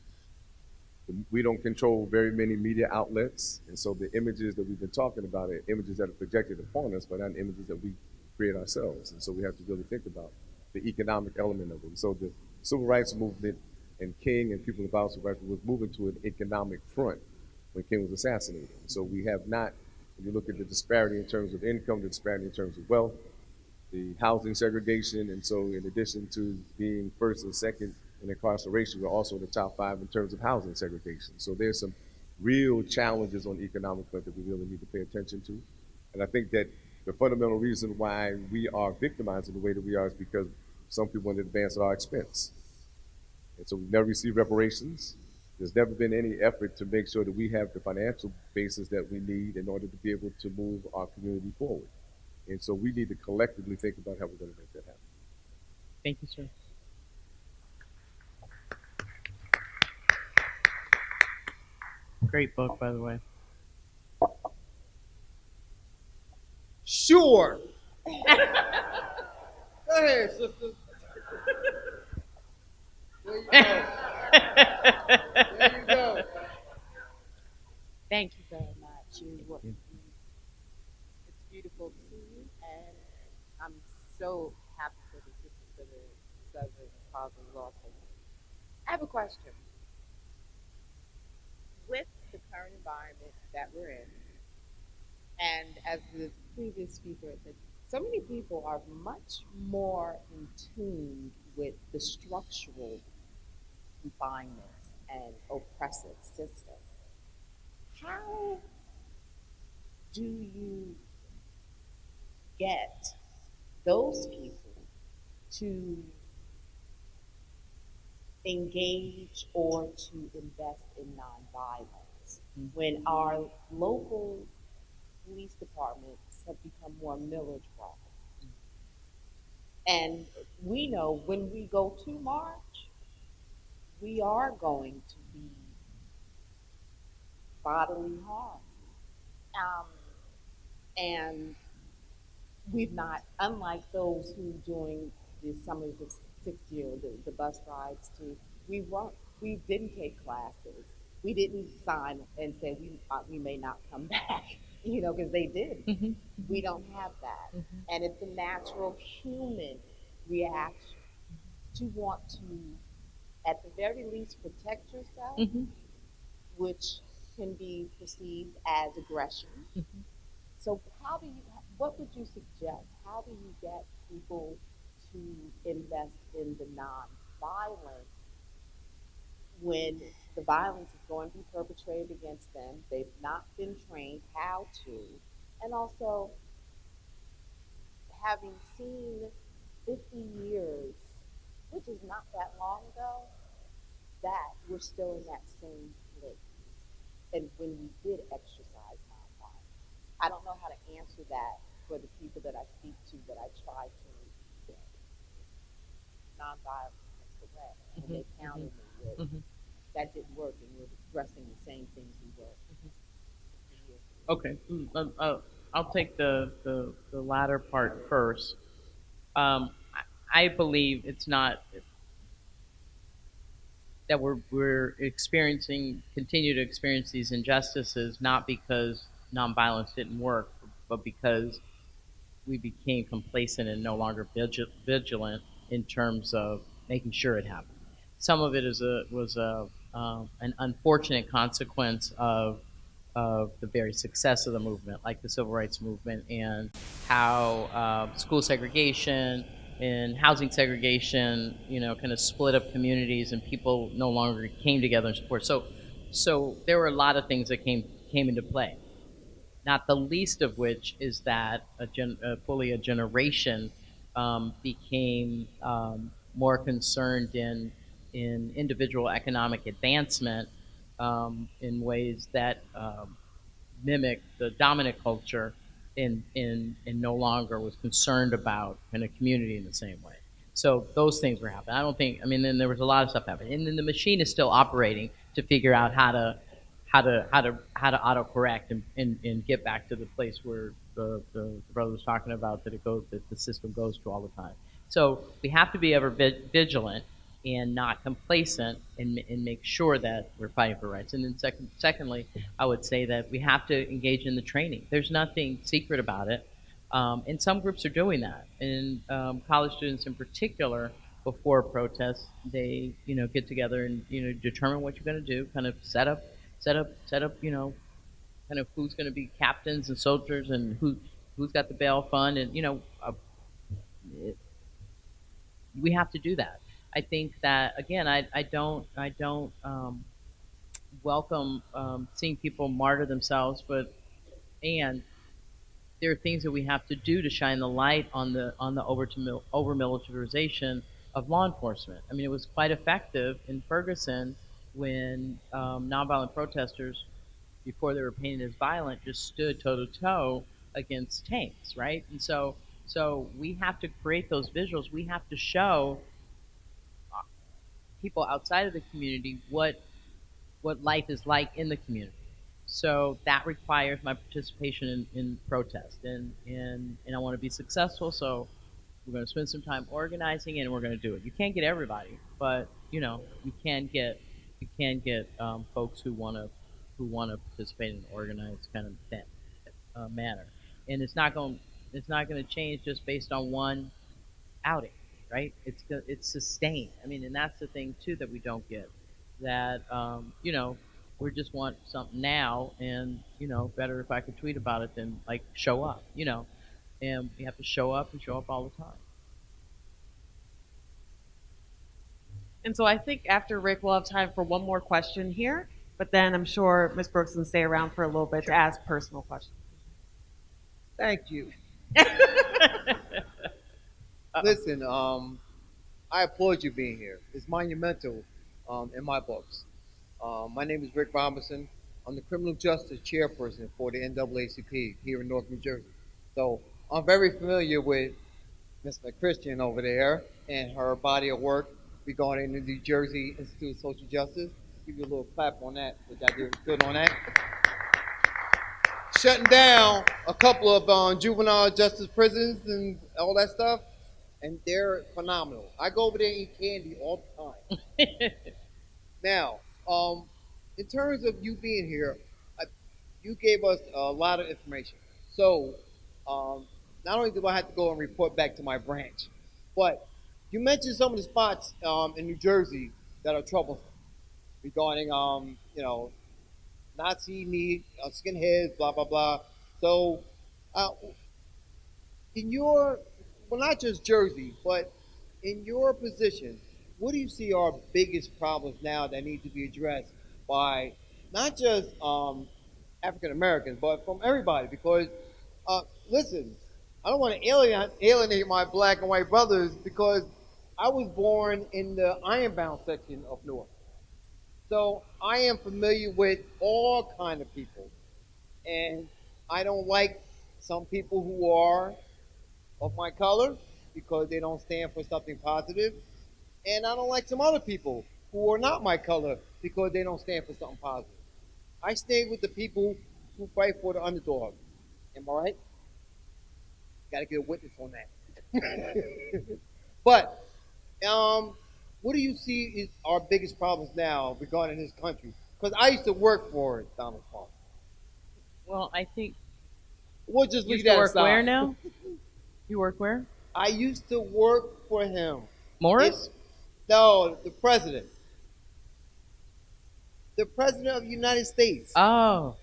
We don't control very many media outlets, and so the images that we've been talking about are images that are projected upon us, but not images that we create ourselves. And so we have to really think about the economic element of it. And so the civil rights movement and King and people about civil rights was moving to an economic front when King was assassinated. And so we have not, when you look at the disparity in terms of income, the disparity in terms of wealth, the housing segregation, and so in addition to being first and second in incarceration, we're also in the top 5 in terms of housing segregation. So there's some real challenges on the economic front that we really need to pay attention to. And I think that the fundamental reason why we are victimized in the way that we are is because some people want to advance at our expense. And so we've never received reparations. There's never been any effort to make sure that we have the financial basis that we need in order to be able to move our community forward. And so we need to collectively think about how we're going to make that happen. Thank you, sir. Great book, by the way. Sure. Go ahead, sister. There you go. There you go. Thank you very much. It's beautiful to see you, and I'm so happy for the sisters that are serving fathers also. I have a question. With the current environment that we're in, and as the previous speaker said, so many people are much more in tune with the structural confinements and oppressive system. How do you get those people to engage or to invest in nonviolence when our local police departments have become more militarized? And we know when we go to march, we are going to be bodily harm. And we've not, unlike those who during the summer of the 60s, the bus rides to, we didn't take classes. We didn't sign and say we may not come back, because they did. Mm-hmm. We don't have that. Mm-hmm. And it's a natural human reaction to want to, at the very least, protect yourself, mm-hmm. which can be perceived as aggression. Mm-hmm. So what would you suggest? How do you get people to invest in the non-violence when the violence is going to be perpetrated against them? They've not been trained how to. And also, having seen 50 years, which is not that long ago, that we're still in that same place. And when we did exercise nonviolence, I don't know how to answer that for the people that I speak to, but I try to say nonviolence is the way. And mm-hmm. they counted me with mm-hmm. that didn't work, and we're expressing the same things we were. Mm-hmm. Okay, I'll take the latter part first. I believe it's not that we're continue to experience these injustices not because nonviolence didn't work, but because we became complacent and no longer vigilant in terms of making sure it happened. Some of it was an unfortunate consequence of the very success of the movement, like the civil rights movement, and how school segregation and housing segregation, kind of split up communities, and people no longer came together and support. So there were a lot of things that came into play. Not the least of which is that fully a generation became more concerned in individual economic advancement in ways that mimic the dominant culture and no longer was concerned about kind of community in the same way. So those things were happening. Then there was a lot of stuff happening. And then the machine is still operating to figure out how to autocorrect and get back to the place where the brother was talking about that the system goes to all the time. So we have to be ever vigilant and not complacent, and make sure that we're fighting for rights. And then secondly, I would say that we have to engage in the training. There's nothing secret about it. And some groups are doing that. And college students in particular, before protests, they get together and determine what you're going to do, kind of set up, kind of who's going to be captains and soldiers and who's got the bail fund, and we have to do that. I think that again, I don't welcome seeing people martyr themselves, and there are things that we have to do to shine the light on the over militarization of law enforcement. I mean, it was quite effective in Ferguson when nonviolent protesters, before they were painted as violent, just stood toe to toe against tanks, right? And so we have to create those visuals. We have to show people outside of the community what life is like in the community. So that requires my participation in protest, and I want to be successful. So we're going to spend some time organizing, and we're going to do it. You can't get everybody, but you can get folks who want to participate in an organized kind of manner, and it's not going to change just based on one outing. Right? It's sustained. I mean, and that's the thing too that we don't get. That we just want something now, and better if I could tweet about it than like show up. And we have to show up and show up all the time. And so I think after Rick, we'll have time for one more question here, but then I'm sure Ms. Brooks can stay around for a little bit to ask personal questions. Thank you. Listen, I applaud you being here. It's monumental in my books. My name is Rick Robinson. I'm the criminal justice chairperson for the NAACP here in North New Jersey. So I'm very familiar with Ms. McChristian over there and her body of work regarding the New Jersey Institute of Social Justice. Give you a little clap on that, which I did good on that. Shutting down a couple of juvenile justice prisons and all that stuff. And they're phenomenal. I go over there and eat candy all the time. Now, in terms of you being here, you gave us a lot of information. So, not only do I have to go and report back to my branch, but you mentioned some of the spots in New Jersey that are troublesome regarding, Nazi skinheads, blah, blah, blah. So, well, not just Jersey, but in your position, what do you see are biggest problems now that need to be addressed by not just African Americans, but from everybody? Because, listen, I don't want to alienate my black and white brothers because I was born in the ironbound section of Newark. So I am familiar with all kind of people. And I don't like some people who are of my color because they don't stand for something positive. And I don't like some other people who are not my color because they don't stand for something positive. I stay with the people who fight for the underdog. Am I right? Got to get a witness on that. But what do you see is our biggest problems now regarding this country? Because I used to work for it, Donald Trump. Well, I think we'll just leave you that work aside. Where now? You work where? I used to work for him. Morris? No, the president. The president of the United States. Oh.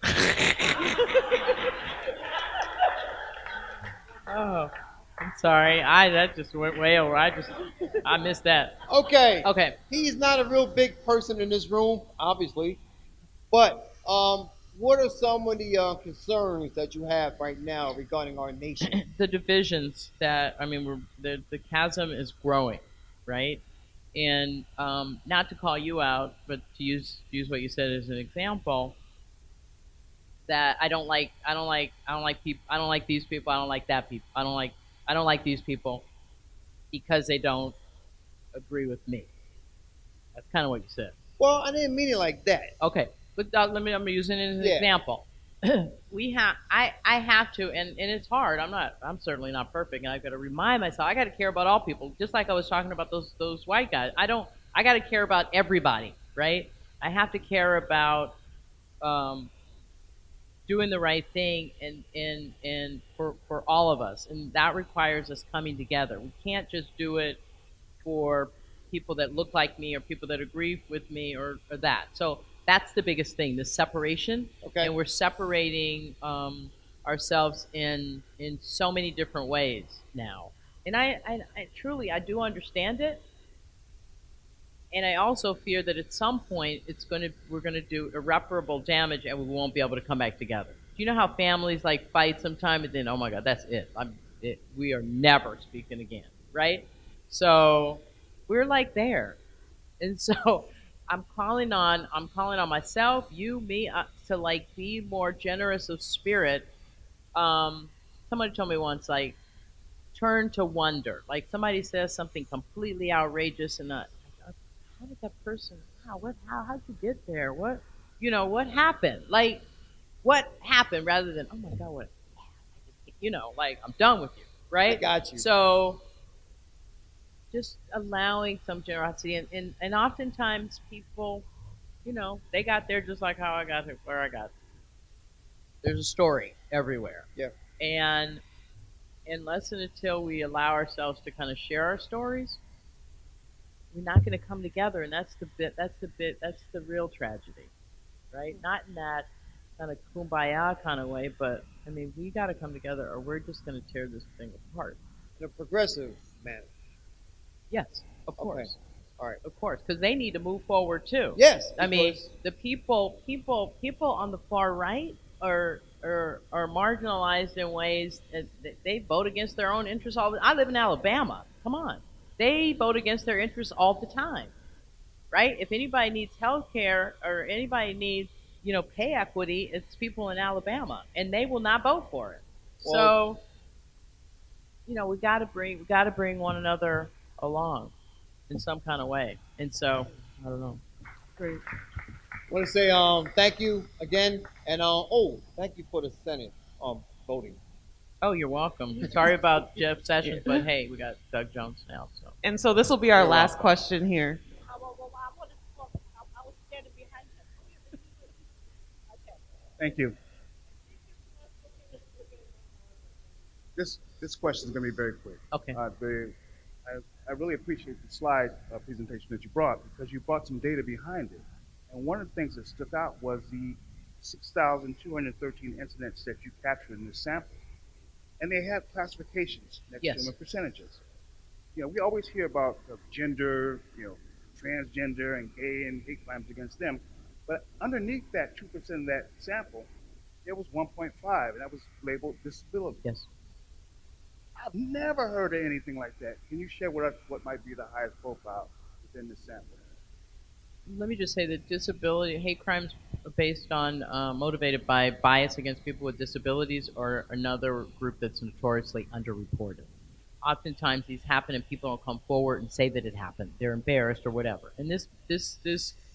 Oh. I'm sorry. That just went way over. I missed that. Okay. Okay. He's not a real big person in this room, obviously. But what are some of the concerns that you have right now regarding our nation? The divisions that, the chasm is growing, right? And not to call you out, but to use what you said as an example, that I don't like people. I don't like these people. I don't like that people. I don't like these people because they don't agree with me. That's kind of what you said. Well, I didn't mean it like that. Okay, but I'm using it as an example. I have to, and it's hard. I'm certainly not perfect, and I've got to remind myself I got to care about all people, just like I was talking about those white guys. I got to care about everybody, right? I have to care about um, doing the right thing and for all of us, and that requires us coming together. We can't just do it for people that look like me or people that agree with me or that. So that's the biggest thing, the separation. Okay. And we're separating ourselves in so many different ways now. And I truly I do understand it. And I also fear that at some point we're gonna do irreparable damage and we won't be able to come back together. Do you know how families like fight sometime and then, oh my God, that's it. We are never speaking again, right? So we're like there, and so I'm calling on myself, you, me, to like be more generous of spirit. Somebody told me once, like, turn to wonder. Like somebody says something completely outrageous, and how did that person? How'd you get there? What happened? Like, what happened? Rather than, oh my God, what? Like I'm done with you, right? I got you. So just allowing some generosity, and oftentimes people, they got there just like how I got here, where I got. There's a story everywhere. Yeah. And unless and until we allow ourselves to kind of share our stories, we're not going to come together, and that's the real tragedy, right? Not in that kind of kumbaya kind of way, but I mean, we got to come together, or we're just going to tear this thing apart. In a progressive manner. Yes, of course. Okay. All right. Of course, because they need to move forward too. Yes. I mean, the people on the far right are marginalized in ways that they vote against their own interests all the. I live in Alabama. Come on, they vote against their interests all the time, right? If anybody needs health care or anybody needs pay equity, it's people in Alabama, and they will not vote for it. Well, So we got to bring one another along in some kind of way. And so, I don't know. Great. I want to say thank you again, and thank you for the Senate voting. Oh, you're welcome. Sorry about Jeff Sessions, but hey, we got Doug Jones now. So. And so this will be our last question here. Thank you. This question is going to be very quick. Okay. I really appreciate the slide presentation that you brought, because you brought some data behind it. And one of the things that stuck out was the 6,213 incidents that you captured in this sample. And they have classifications next to them and percentages. We always hear about gender, transgender and gay and hate crimes against them. But underneath that 2% of that sample, there was 1.5, and that was labeled disability. Yes. I've never heard of anything like that. Can you share with us what might be the highest profile within this sample? Let me just say that disability, hate crimes are based on, motivated by bias against people with disabilities, or another group that's notoriously underreported. Oftentimes these happen and people don't come forward and say that it happened. They're embarrassed or whatever. And this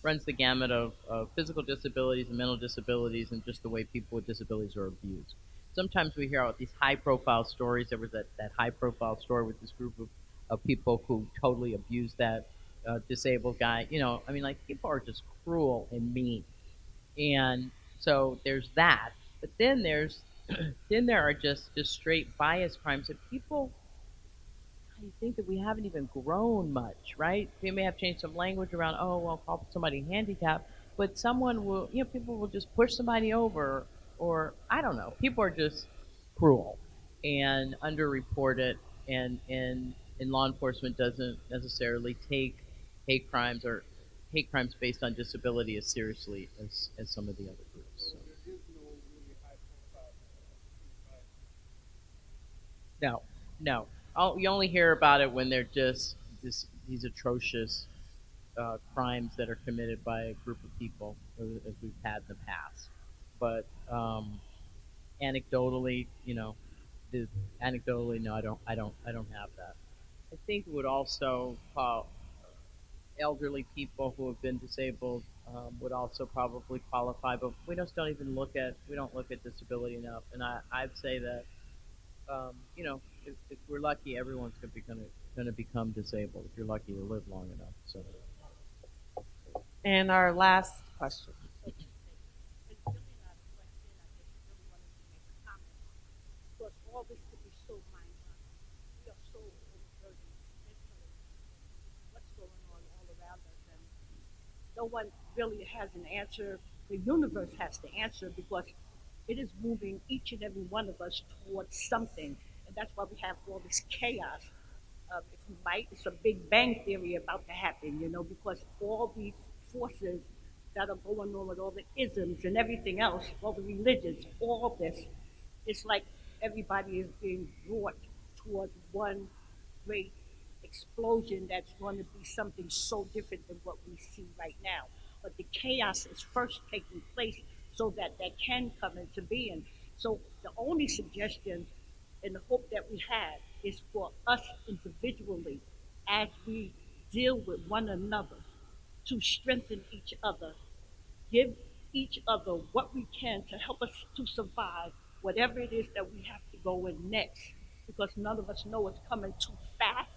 runs the gamut of physical disabilities and mental disabilities, and just the way people with disabilities are abused. Sometimes we hear about these high-profile stories. There was that high-profile story with this group of people who totally abused that disabled guy. People are just cruel and mean. And so there's that. But then there are just straight bias crimes that people, I think that we haven't even grown much, right? We may have changed some language around, call somebody handicapped, but someone will, people will just push somebody over, or I don't know. People are just cruel and underreported, and law enforcement doesn't necessarily take hate crimes based on disability as seriously as some of the other groups. So. No. You only hear about it when they're just these atrocious crimes that are committed by a group of people, as we've had in the past. But anecdotally, no, I don't have that. I think it would also elderly people who have been disabled would also probably qualify, but we just don't even look at disability enough. And I'd say that you know, if we're lucky, everyone's going to become disabled. If you're lucky to live long enough. So. And our last question. Because all this could be so mind-boggling. We are so overburdened mentally. What's going on all around us, and no one really has an answer. The universe has the answer because it is moving each and every one of us towards something, and that's why we have all this chaos. It's a Big Bang theory about to happen, you know, because all these forces that are going on with all the isms and everything else, all the religions, all this, it's like everybody is being brought towards one great explosion that's going to be something so different than what we see right now. But the chaos is first taking place so that that can come into being. So the only suggestion and the hope that we have is for us individually, as we deal with one another, to strengthen each other, give each other what we can to help us to survive whatever it is that we have to go in next, because none of us know it's coming too fast.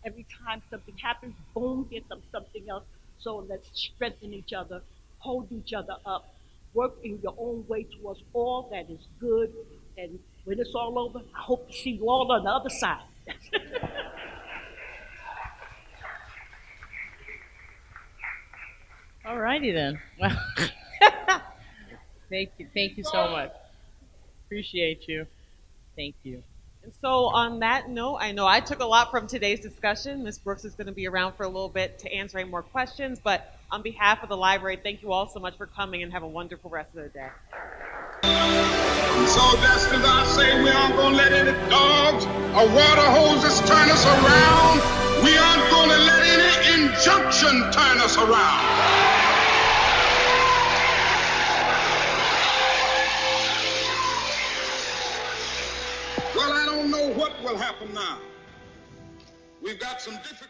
Every time something happens, boom, here comes something else. So let's strengthen each other, hold each other up, work in your own way towards all that is good. And when it's all over, I hope to see you all on the other side. All righty then. Well, thank you so much. Appreciate you. Thank you. And so on that note, I know I took a lot from today's discussion. Ms. Brooks is going to be around for a little bit to answer any more questions, but on behalf of the library, thank you all so much for coming and have a wonderful rest of the day. So just as I say, we aren't going to let any dogs or water hoses turn us around, we aren't going to let any injunction turn us around. Well, I don't know what will happen now. We've got some difficult